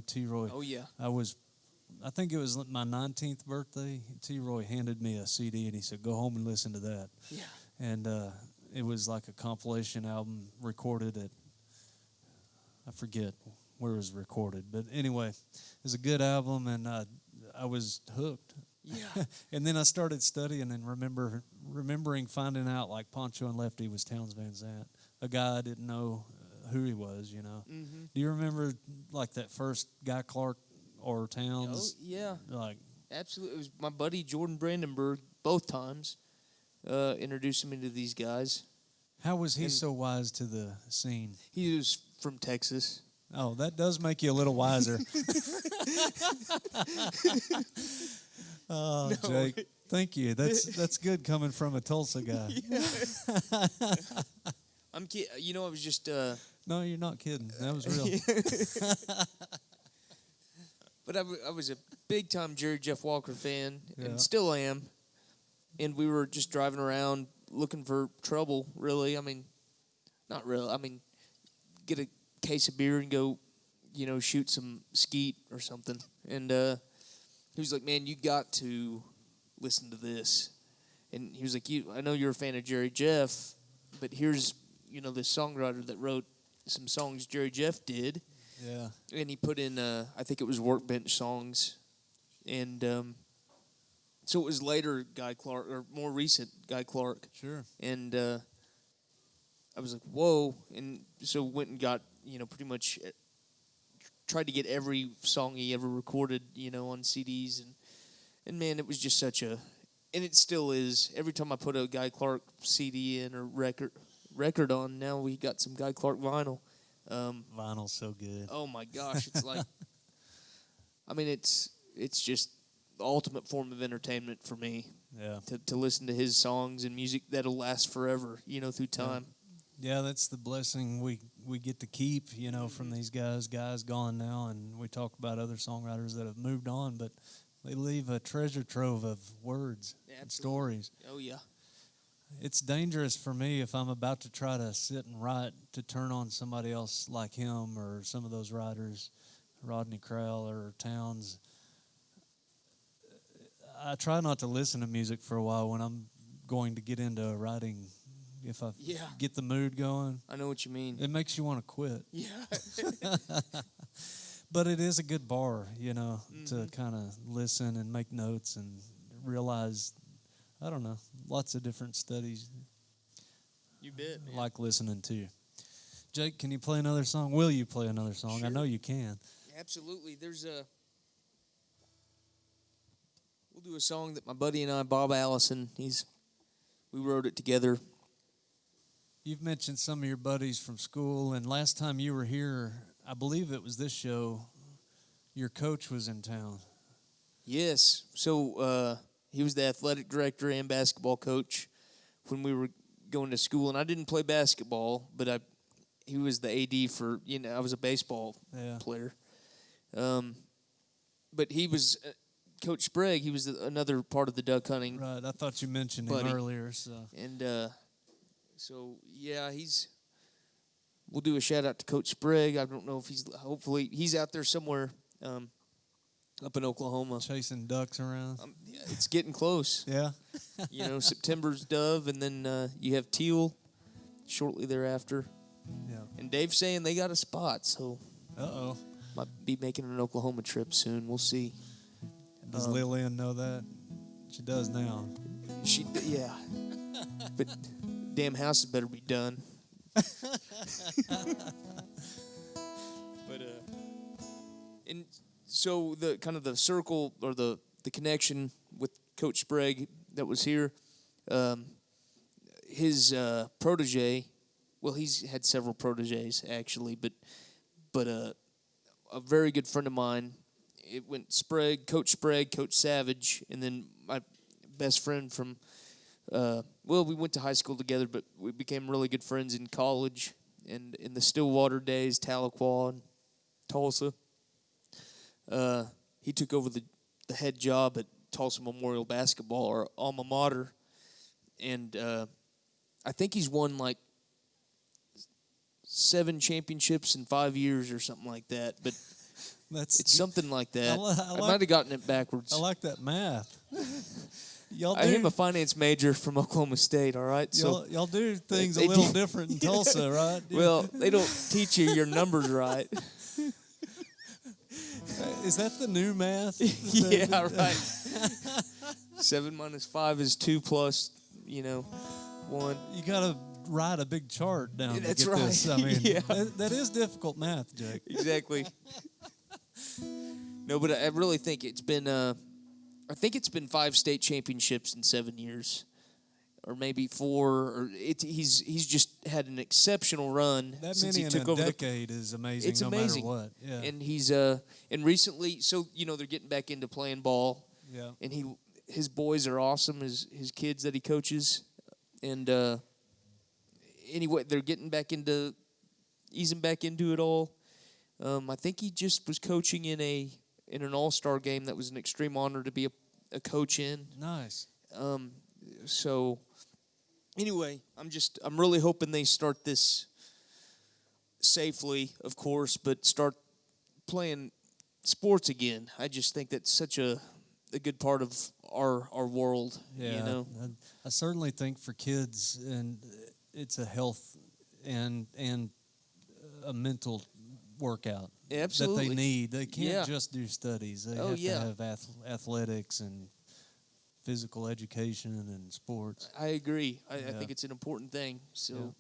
T. Roy. Oh yeah. I think it was my 19th birthday. T. Roy handed me a CD and he said, "Go home and listen to that." Yeah. And it was like a compilation album recorded at, I forget where it was recorded, but anyway, it was a good album, and I was hooked. Yeah. And then I started studying and remembering finding out like Poncho and Lefty was Townes Van Zandt, a guy I didn't know who he was, Mm-hmm. Do you remember like that first Guy Clark or Townes? Oh, yeah. Like, absolutely. It was my buddy Jordan Brandenburg, both times, introduced me to these guys. how was he so wise to the scene? He was from Texas. Oh, that does make you a little wiser. Oh, no. Jake, thank you. That's good coming from a Tulsa guy. I'm kidding. I was just. No, you're not kidding. That was real. But I was a big time Jerry Jeff Walker fan, Yeah. and still am. And we were just driving around looking for trouble. Really, I mean, not really. I mean, get a case of beer and go, shoot some skeet or something. And he was like, "Man, you got to listen to this." And he was like, I know you're a fan of Jerry Jeff, but here's, this songwriter that wrote some songs Jerry Jeff did. Yeah. And he put in, I think it was Workbench songs. And so it was later Guy Clark, or more recent Guy Clark. Sure. And I was like, whoa. And so went and got, pretty much tried to get every song he ever recorded, on CDs. And man, it was just such a, and it still is. Every time I put a Guy Clark CD in or record on, now we got some Guy Clark vinyl. Vinyl's so good. Oh my gosh, it's like, I mean, it's just the ultimate form of entertainment for me. Yeah. To listen to his songs and music that'll last forever, through time. Yeah, that's the blessing we get to keep, from these guys gone now, and we talk about other songwriters that have moved on, but they leave a treasure trove of words and stories. Oh yeah. It's dangerous for me if I'm about to try to sit and write to turn on somebody else like him or some of those writers, Rodney Crowell or Townes. I try not to listen to music for a while when I'm going to get into writing. If I get the mood going, I know what you mean. It makes you want to quit. Yeah. But it is a good bar, to kind of listen and make notes and realize, I don't know, lots of different studies. You bet, man. Like listening to. Jake, can you play another song? Will you play another song? Sure. I know you can. Absolutely. We'll do a song that my buddy and I, Bob Allison, we wrote it together. You've mentioned some of your buddies from school, and last time you were here, I believe it was this show, your coach was in town. Yes. So he was the athletic director and basketball coach when we were going to school, and I didn't play basketball, but he was the AD for, I was a baseball player. But he was Coach Sprague. He was another part of the duck hunting. Right. I thought you mentioned him earlier. So. And we'll do a shout out to Coach Sprague. I don't know if hopefully he's out there somewhere up in Oklahoma. Chasing ducks around. It's getting close. Yeah. September's dove, and then you have teal shortly thereafter. Yeah. And Dave's saying they got a spot, so. Uh-oh. Might be making an Oklahoma trip soon. We'll see. Does Lillian know that? She does now. Yeah. But damn house better be done. But and so the kind of the circle or the connection with Coach Sprague that was here, his protege. Well, he's had several proteges actually, but a very good friend of mine. It went Sprague, Coach Savage, and then my best friend from. We went to high school together, but we became really good friends in college and in the Stillwater days, Tahlequah and Tulsa. He took over the head job at Tulsa Memorial Basketball, our alma mater, and I think he's won like 7 championships in 5 years or something like that. But it's something like that. I might have gotten it backwards. I like that math. I am a finance major from Oklahoma State, all right? So y'all do things a little different in Tulsa, right? Well, they don't teach you your numbers right. Is that the new math? Yeah, right. 7 minus 5 is 2 plus, 1. You got to write a big chart down That's to get right. this. I mean, Yeah. that is difficult math, Jake. Exactly. No, but I really think it's been... I think it's been 5 state championships in 7 years, or maybe 4. Or he's just had an exceptional run that since many he took in a over. decade is amazing. It's no amazing. matter what. Yeah. And he's and recently, so they're getting back into playing ball. Yeah. And his boys are awesome. His kids that he coaches, and anyway, they're getting back into easing back into it all. I think he just was coaching in an all-star game that was an extreme honor to be a coach in. Nice. So anyway, I'm really hoping they start this safely, of course, but start playing sports again. I just think that's such a good part of our world. Yeah. I certainly think for kids, and it's a health and a mental workout Absolutely. that they need. They can't just do studies. They have to have athletics and physical education and sports. I agree. I think it's an important thing. So,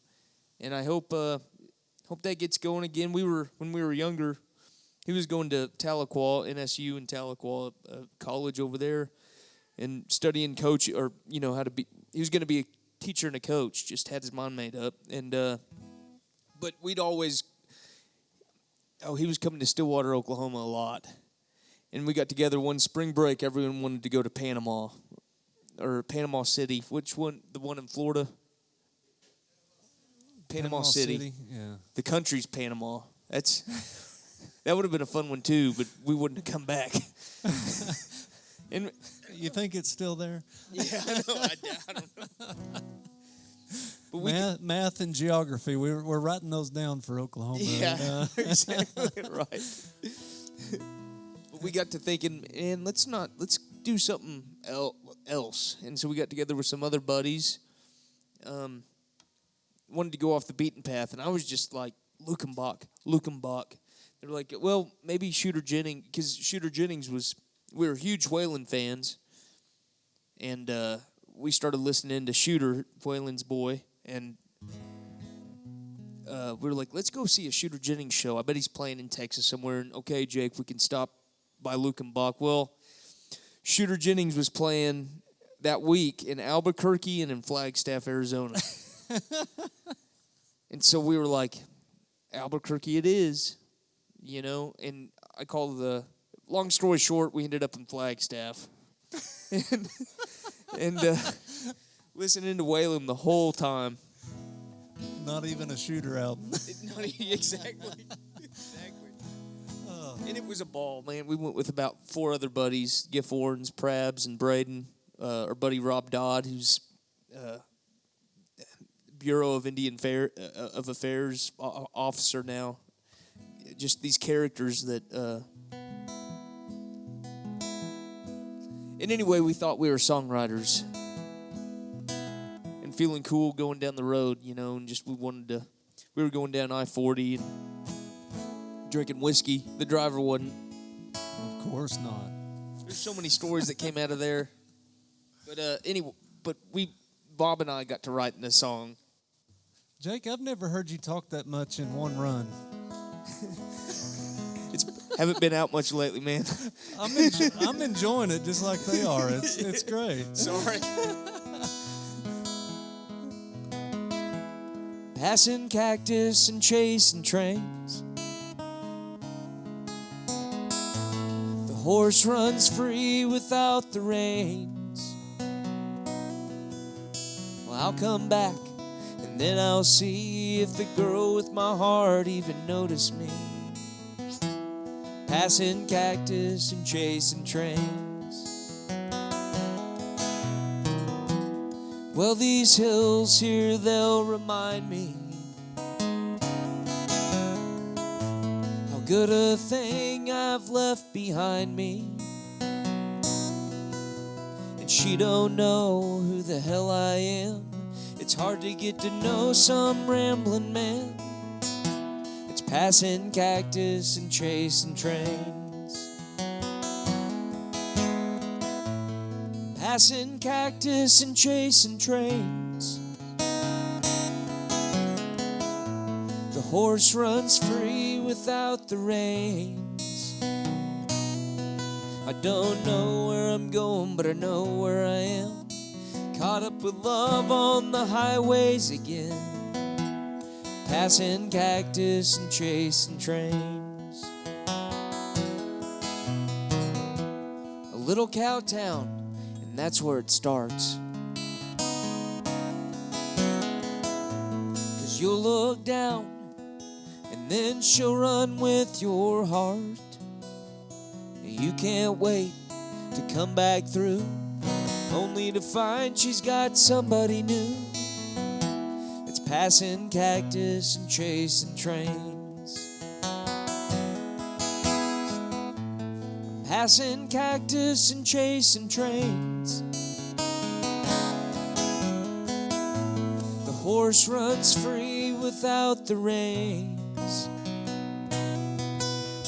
and I hope that gets going again. When we were younger, he was going to Tahlequah, NSU in Tahlequah, college over there, and studying coach or how to be. He was going to be a teacher and a coach. Just had his mind made up, and but we'd always. Oh, he was coming to Stillwater, Oklahoma a lot. And we got together one spring break. Everyone wanted to go to Panama or Panama City. Which one? The one in Florida? Panama City. Yeah. The country's Panama. That would have been a fun one too, but we wouldn't have come back. And you think it's still there? Yeah, I know. I don't know. But math and geography, we're writing those down for Oklahoma. Yeah, exactly right. But we got to thinking, and let's do something else. And so we got together with some other buddies. Wanted to go off the beaten path, and I was just like, Lukenbach. They're like, well, maybe Shooter Jennings, because Shooter Jennings we were huge Waylon fans, and we started listening to Shooter, Waylon's boy. And we were like, let's go see a Shooter Jennings show. I bet he's playing in Texas somewhere. And okay, Jake, we can stop by Lukenbach. Well, Shooter Jennings was playing that week in Albuquerque and in Flagstaff, Arizona. And so we were like, Albuquerque it is, And I called long story short, we ended up in Flagstaff. and listening to Waylon the whole time. Not even a Shooter album. Exactly. Oh. And it was a ball, man. We went with about 4 other buddies, Giff Orns, Prabs, and Braden. Our buddy Rob Dodd, who's Bureau of Indian Affairs officer now. Just these characters that... And anyway, we thought we were songwriters. And feeling cool going down the road, and just we were going down I-40 and drinking whiskey. The driver wasn't. Of course not. There's so many stories that came out of there. But anyway, Bob and I got to writing this song. Jake, I've never heard you talk that much in one run. Haven't been out much lately, man. I'm enjoying it just like they are. It's great. Sorry. Passing cactus and chasing trains. The horse runs free without the reins. Well, I'll come back and then I'll see if the girl with my heart even noticed me. Passing cactus and chasing trains. Well, these hills here, they'll remind me how good a thing I've left behind me. And she don't know who the hell I am. It's hard to get to know some rambling man. Passing cactus and chasing trains. Passing cactus and chasing trains. The horse runs free without the reins. I don't know where I'm going, but I know where I am. Caught up with love on the highways again. Passing cactus and chasing trains. A little cow town, and that's where it starts. 'Cause you'll look down, and then she'll run with your heart. And you can't wait to come back through, only to find she's got somebody new. Passing cactus and chasing trains. Passing cactus and chasing trains. The horse runs free without the reins.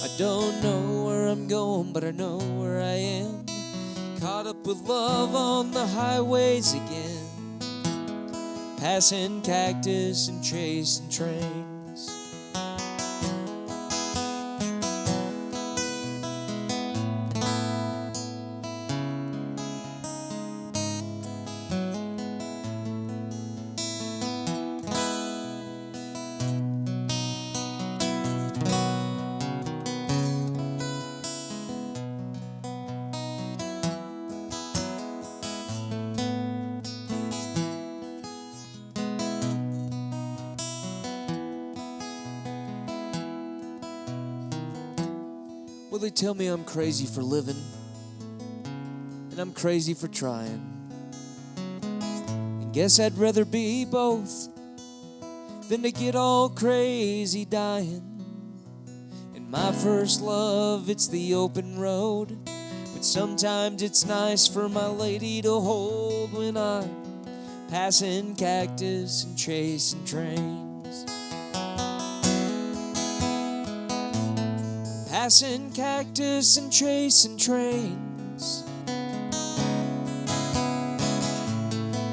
I don't know where I'm going, but I know where I am. Caught up with love on the highways again. Passing cactus and chasing trains. Well, they tell me I'm crazy for living, and I'm crazy for trying. And guess I'd rather be both than to get all crazy dying. And my first love, it's the open road, but sometimes it's nice for my lady to hold when I'm passing cactus and chasing trains. Passing cactus and chasing trains.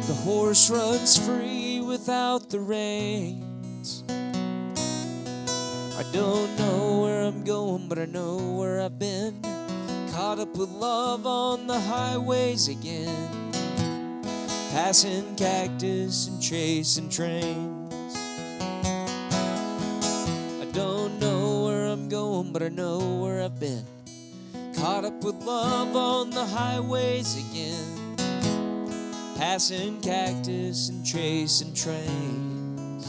The horse runs free without the reins. I don't know where I'm going, but I know where I've been. Caught up with love on the highways again. Passing cactus and chasing trains. But I know where I've been. Caught up with love on the highways again. Passing cactus and chasing trains.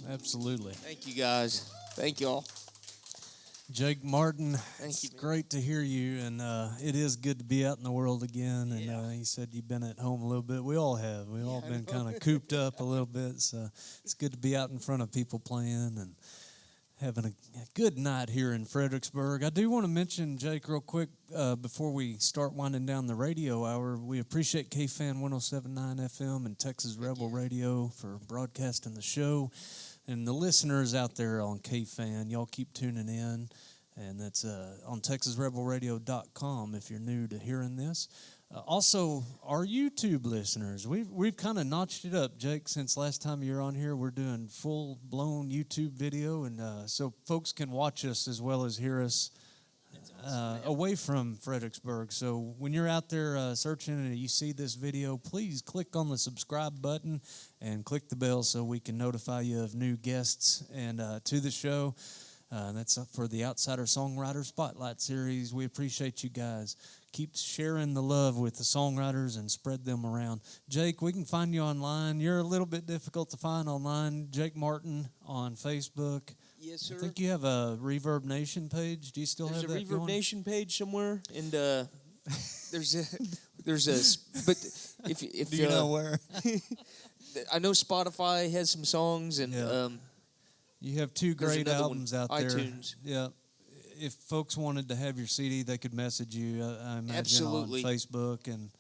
Absolutely. Thank you, guys. Thank you all. Jake Martin, Thank it's you, man. great to hear you, and it is good to be out in the world again. And Yeah. he said you've been at home a little bit. We all have. We've all been kind of cooped up a little bit. So it's good to be out in front of people playing and having a good night here in Fredericksburg. I do want to mention, Jake, real quick, before we start winding down the radio hour, we appreciate KFan 107.9 FM and Texas Rebel Radio for broadcasting the show. And the listeners out there on KFan, y'all keep tuning in. And that's on TexasRebelRadio.com if you're new to hearing this. Also, our YouTube listeners, we've kind of notched it up, Jake, since last time you were on here. We're doing full-blown YouTube video, and so folks can watch us as well as hear us away from Fredericksburg. So when you're out there searching and you see this video, please click on the subscribe button and click the bell so we can notify you of new guests and to the show. That's for the Outsider Songwriter Spotlight Series. We appreciate you guys. Keep sharing the love with the songwriters and spread them around. Jake, we can find you online. You're a little bit difficult to find online. Jake Martin on Facebook. Yes, sir. I think you have a Reverb Nation page. Do you still have that There's a Reverb going? Nation page somewhere, and there's a. But if Do you know where? I know Spotify has some songs, and you have two great albums out there. iTunes. Yeah. If folks wanted to have your CD, they could message you, I imagine, Absolutely. on Facebook. And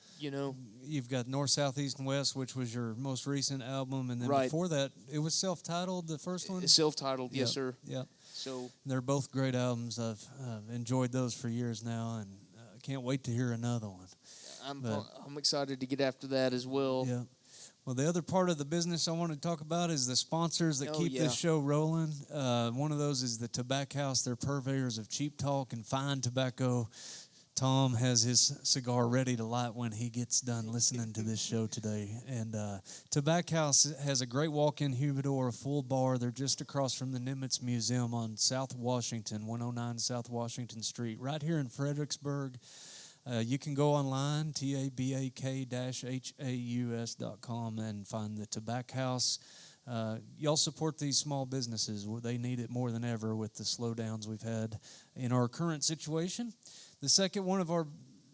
you've got North, South, East, and West, which was your most recent album. And then before that, it was self-titled, the first one? Self-titled, yes, sir. Yeah. So they're both great albums. I've enjoyed those for years now, and I can't wait to hear another one. I'm excited to get after that as well. Yeah. Well, the other part of the business I want to talk about is the sponsors that keep this show rolling. One of those is the Tobacco House. They're purveyors of cheap talk and fine tobacco. Tom has his cigar ready to light when he gets done listening to this show today. And Tobacco House has a great walk-in humidor, a full bar. They're just across from the Nimitz Museum on South Washington, 109 South Washington Street, right here in Fredericksburg. You can go online, tabak-haus.com, and find the Tobacco House. Y'all support these small businesses. They need it more than ever with the slowdowns we've had in our current situation. The second one of our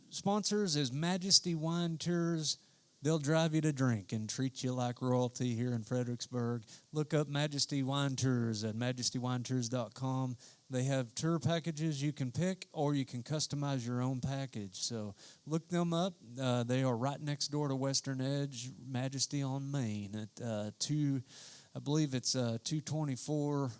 sponsors is Majesty Wine Tours. They'll drive you to drink and treat you like royalty here in Fredericksburg. Look up Majesty Wine Tours at majestywinetours.com. They have tour packages you can pick, or you can customize your own package. So look them up. They are right next door to Western Edge, Majesty on Main at I believe it's 224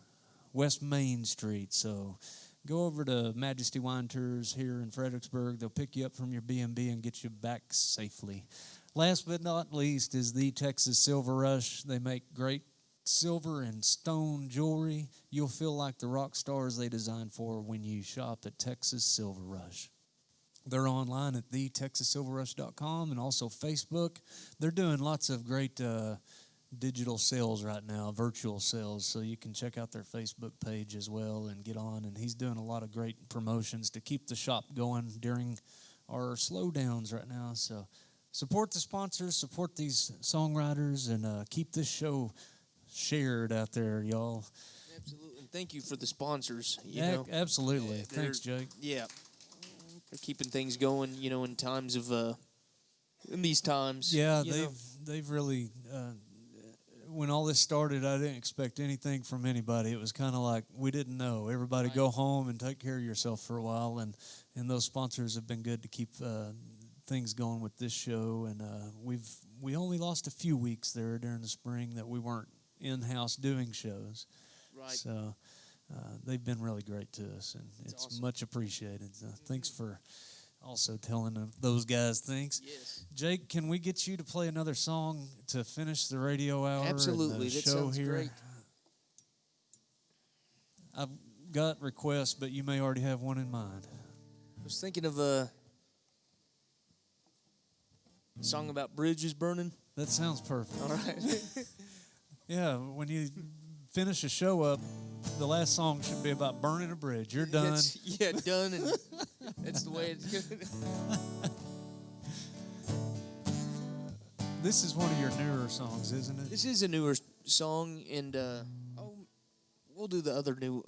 West Main Street. So go over to Majesty Wine Tours here in Fredericksburg. They'll pick you up from your B&B and get you back safely. Last but not least is the Texas Silver Rush. They make great silver and stone jewelry. You'll feel like the rock stars they designed for when you shop at Texas Silver Rush. They're online at thetexassilverrush.com and also Facebook. They're doing lots of great digital sales right now, virtual sales, so you can check out their Facebook page as well and get on. And he's doing a lot of great promotions to keep the shop going during our slowdowns right now. So support the sponsors, support these songwriters, and keep this show shared out there, y'all. Absolutely. And thank you for the sponsors. Absolutely. Thanks, Jake. Yeah. They're keeping things going, in times of in these times. Yeah, they've really when all this started, I didn't expect anything from anybody. It was kind of like we didn't know. Everybody go home and take care of yourself for a while, and those sponsors have been good to keep things going with this show. And we only lost a few weeks there during the spring that we weren't in-house doing shows. Right. So they've been really great to us, and it's awesome. much appreciated. So thanks for also telling those guys thanks. Yes. Jake, can we get you to play another song to finish the radio hour? Absolutely. And the That show sounds here? great. I've got requests, but you may already have one in mind. I was thinking of a song about bridges burning. That sounds perfect. All right. Yeah, when you finish a show up, the last song should be about burning a bridge. You're done. Done, and that's the way it's good. This is one of your newer songs, isn't it? This is a newer song, and we'll do the other new.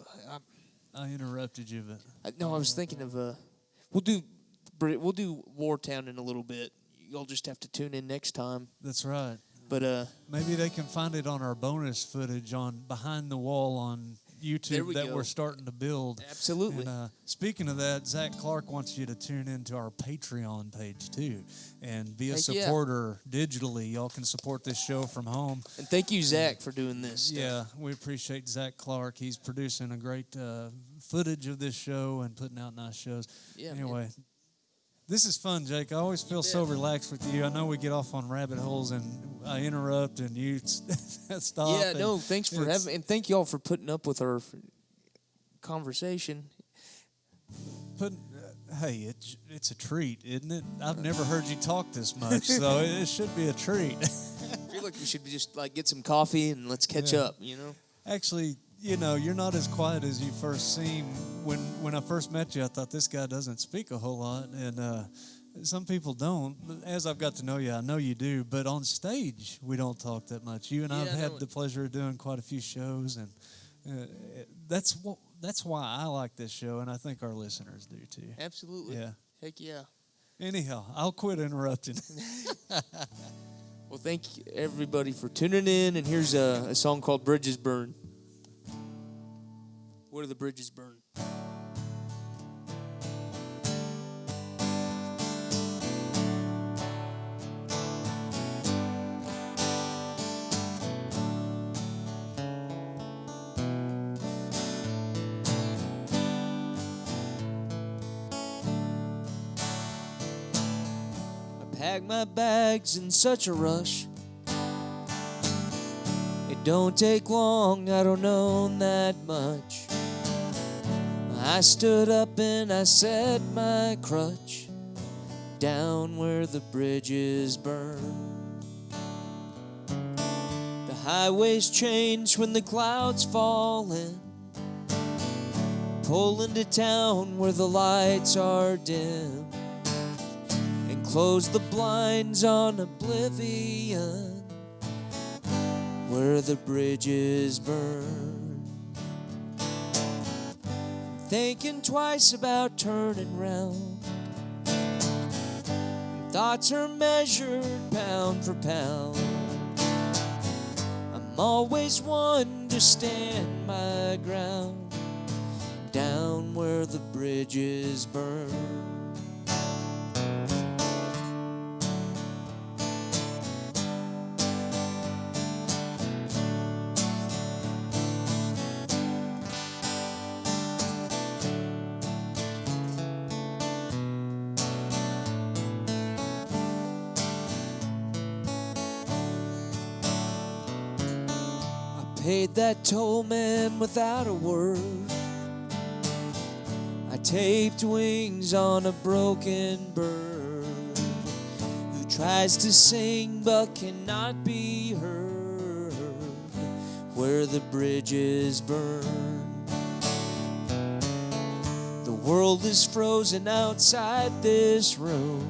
I interrupted you, but No, I was thinking of we'll do Wartown in a little bit. You'll just have to tune in next time. that's right. But Maybe they can find it on our bonus footage on Behind the Wall on YouTube that go. we're starting to build. Absolutely. And speaking of that, Zach Clark wants you to tune into our Patreon page too, and be a Heck yeah. supporter digitally. Y'all can support this show from home. And thank you, Zach, for doing this stuff. Yeah, we appreciate Zach Clark. He's producing a great footage of this show and putting out nice shows. Yeah, anyway. man. This is fun, Jake. I always feel so relaxed with you. I know we get off on rabbit holes and I interrupt and you stop. Yeah, no, thanks for having, and thank y'all for putting up with our conversation. Hey, it's a treat, isn't it? I've never heard you talk this much, so it should be a treat. I feel like we should just like get some coffee and let's catch up, you know? Actually, you know, you're not as quiet as you first seem. When I first met you, I thought this guy doesn't speak a whole lot, and some people don't. As I've got to know you, I know you do, but on stage, we don't talk that much. You and I have had the pleasure of doing quite a few shows, and that's why I like this show, and I think our listeners do too. Absolutely. Yeah. Heck yeah. Anyhow, I'll quit interrupting. Well, thank you everybody for tuning in, and here's a song called Bridges Burn. Where do the bridges burn? I packed my bags in such a rush. It don't take long, I don't know that much. I stood up and I set my crutch down where the bridges burn. The highways change when the clouds fall in. Pull into town where the lights are dim, and close the blinds on oblivion where the bridges burn. Thinking twice about turning round. Thoughts are measured pound for pound. I'm always one to stand my ground down where the bridges burn. Paid that toll man without a word. I taped wings on a broken bird who tries to sing but cannot be heard where the bridges burn. The world is frozen outside this room.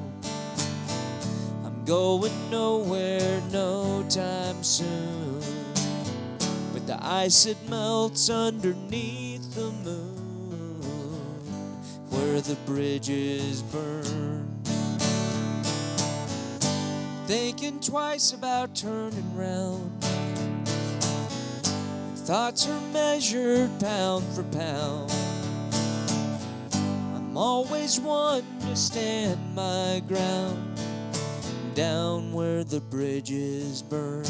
I'm going nowhere no time soon. The ice, it melts underneath the moon where the bridges burn. Thinking twice about turning round. Thoughts are measured pound for pound. I'm always one to stand my ground down where the bridges burn.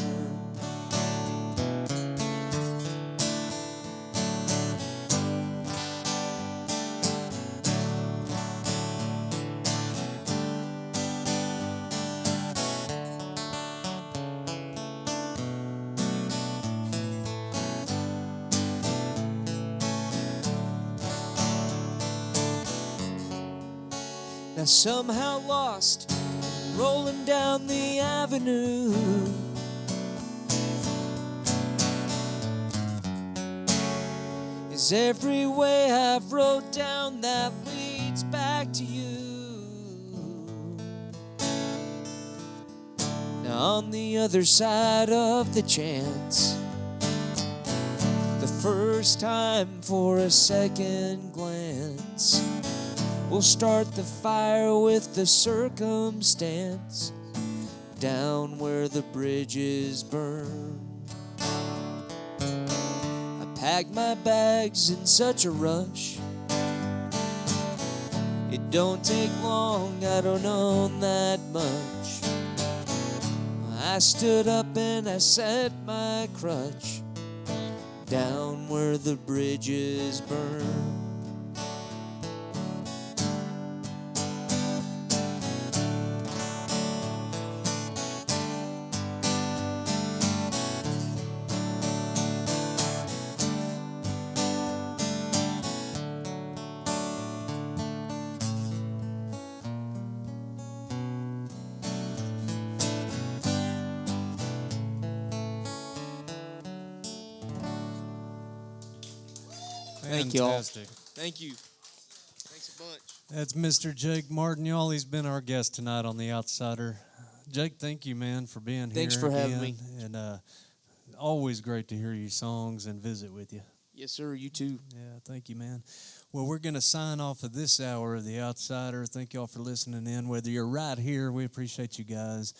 Now somehow lost, rolling down the avenue. Is every way I've rode down that leads back to you. Now on the other side of the chance, the first time for a second glance, we'll start the fire with the circumstance down where the bridges burn. I pack my bags in such a rush. It don't take long, I don't own that much. I stood up and I set my crutch down where the bridges burn. Thank y'all. Fantastic. Thank you. Thanks a bunch. That's Mr. Jake Martin, y'all. He's been our guest tonight on The Outsider. Jake, thank you, man, for being here. Thanks for having me. And always great to hear your songs and visit with you. Yes, sir. You too. Yeah, thank you, man. Well, we're going to sign off of this hour of The Outsider. Thank y'all for listening in. Whether you're right here, we appreciate you guys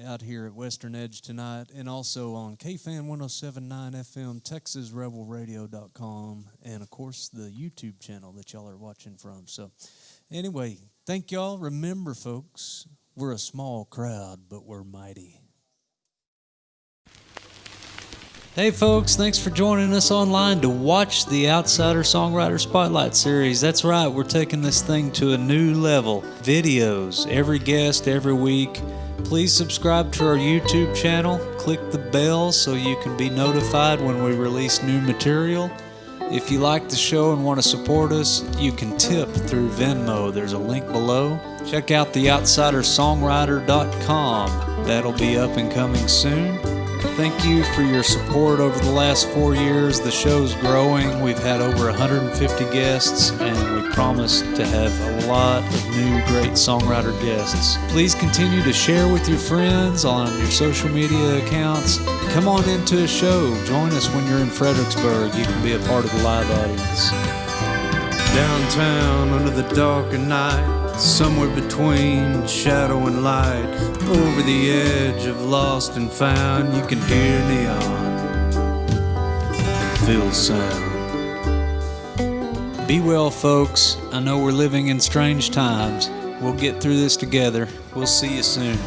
out here at Western Edge tonight, and also on KFan 107.9 FM, TexasRebelRadio.com, and, of course, the YouTube channel that y'all are watching from. So, anyway, thank y'all. Remember, folks, we're a small crowd, but we're mighty. Hey folks, thanks for joining us online to watch the Outsider Songwriter Spotlight Series. That's right, we're taking this thing to a new level. Videos, every guest, every week. Please subscribe to our YouTube channel. Click the bell so you can be notified when we release new material. If you like the show and want to support us, you can tip through Venmo. There's a link below. Check out theoutsidersongwriter.com. That'll be up and coming soon. Thank you for your support over the last 4 years. The show's growing. We've had over 150 guests, and we promise to have a lot of new great songwriter guests. Please continue to share with your friends on your social media accounts. Come on into a show. Join us when you're in Fredericksburg. You can be a part of the live audience. Downtown under the dark of night, somewhere between shadow and light, over the edge of lost and found, you can hear neon, feel sound. Be well, folks. I know we're living in strange times. We'll get through this together. We'll see you soon.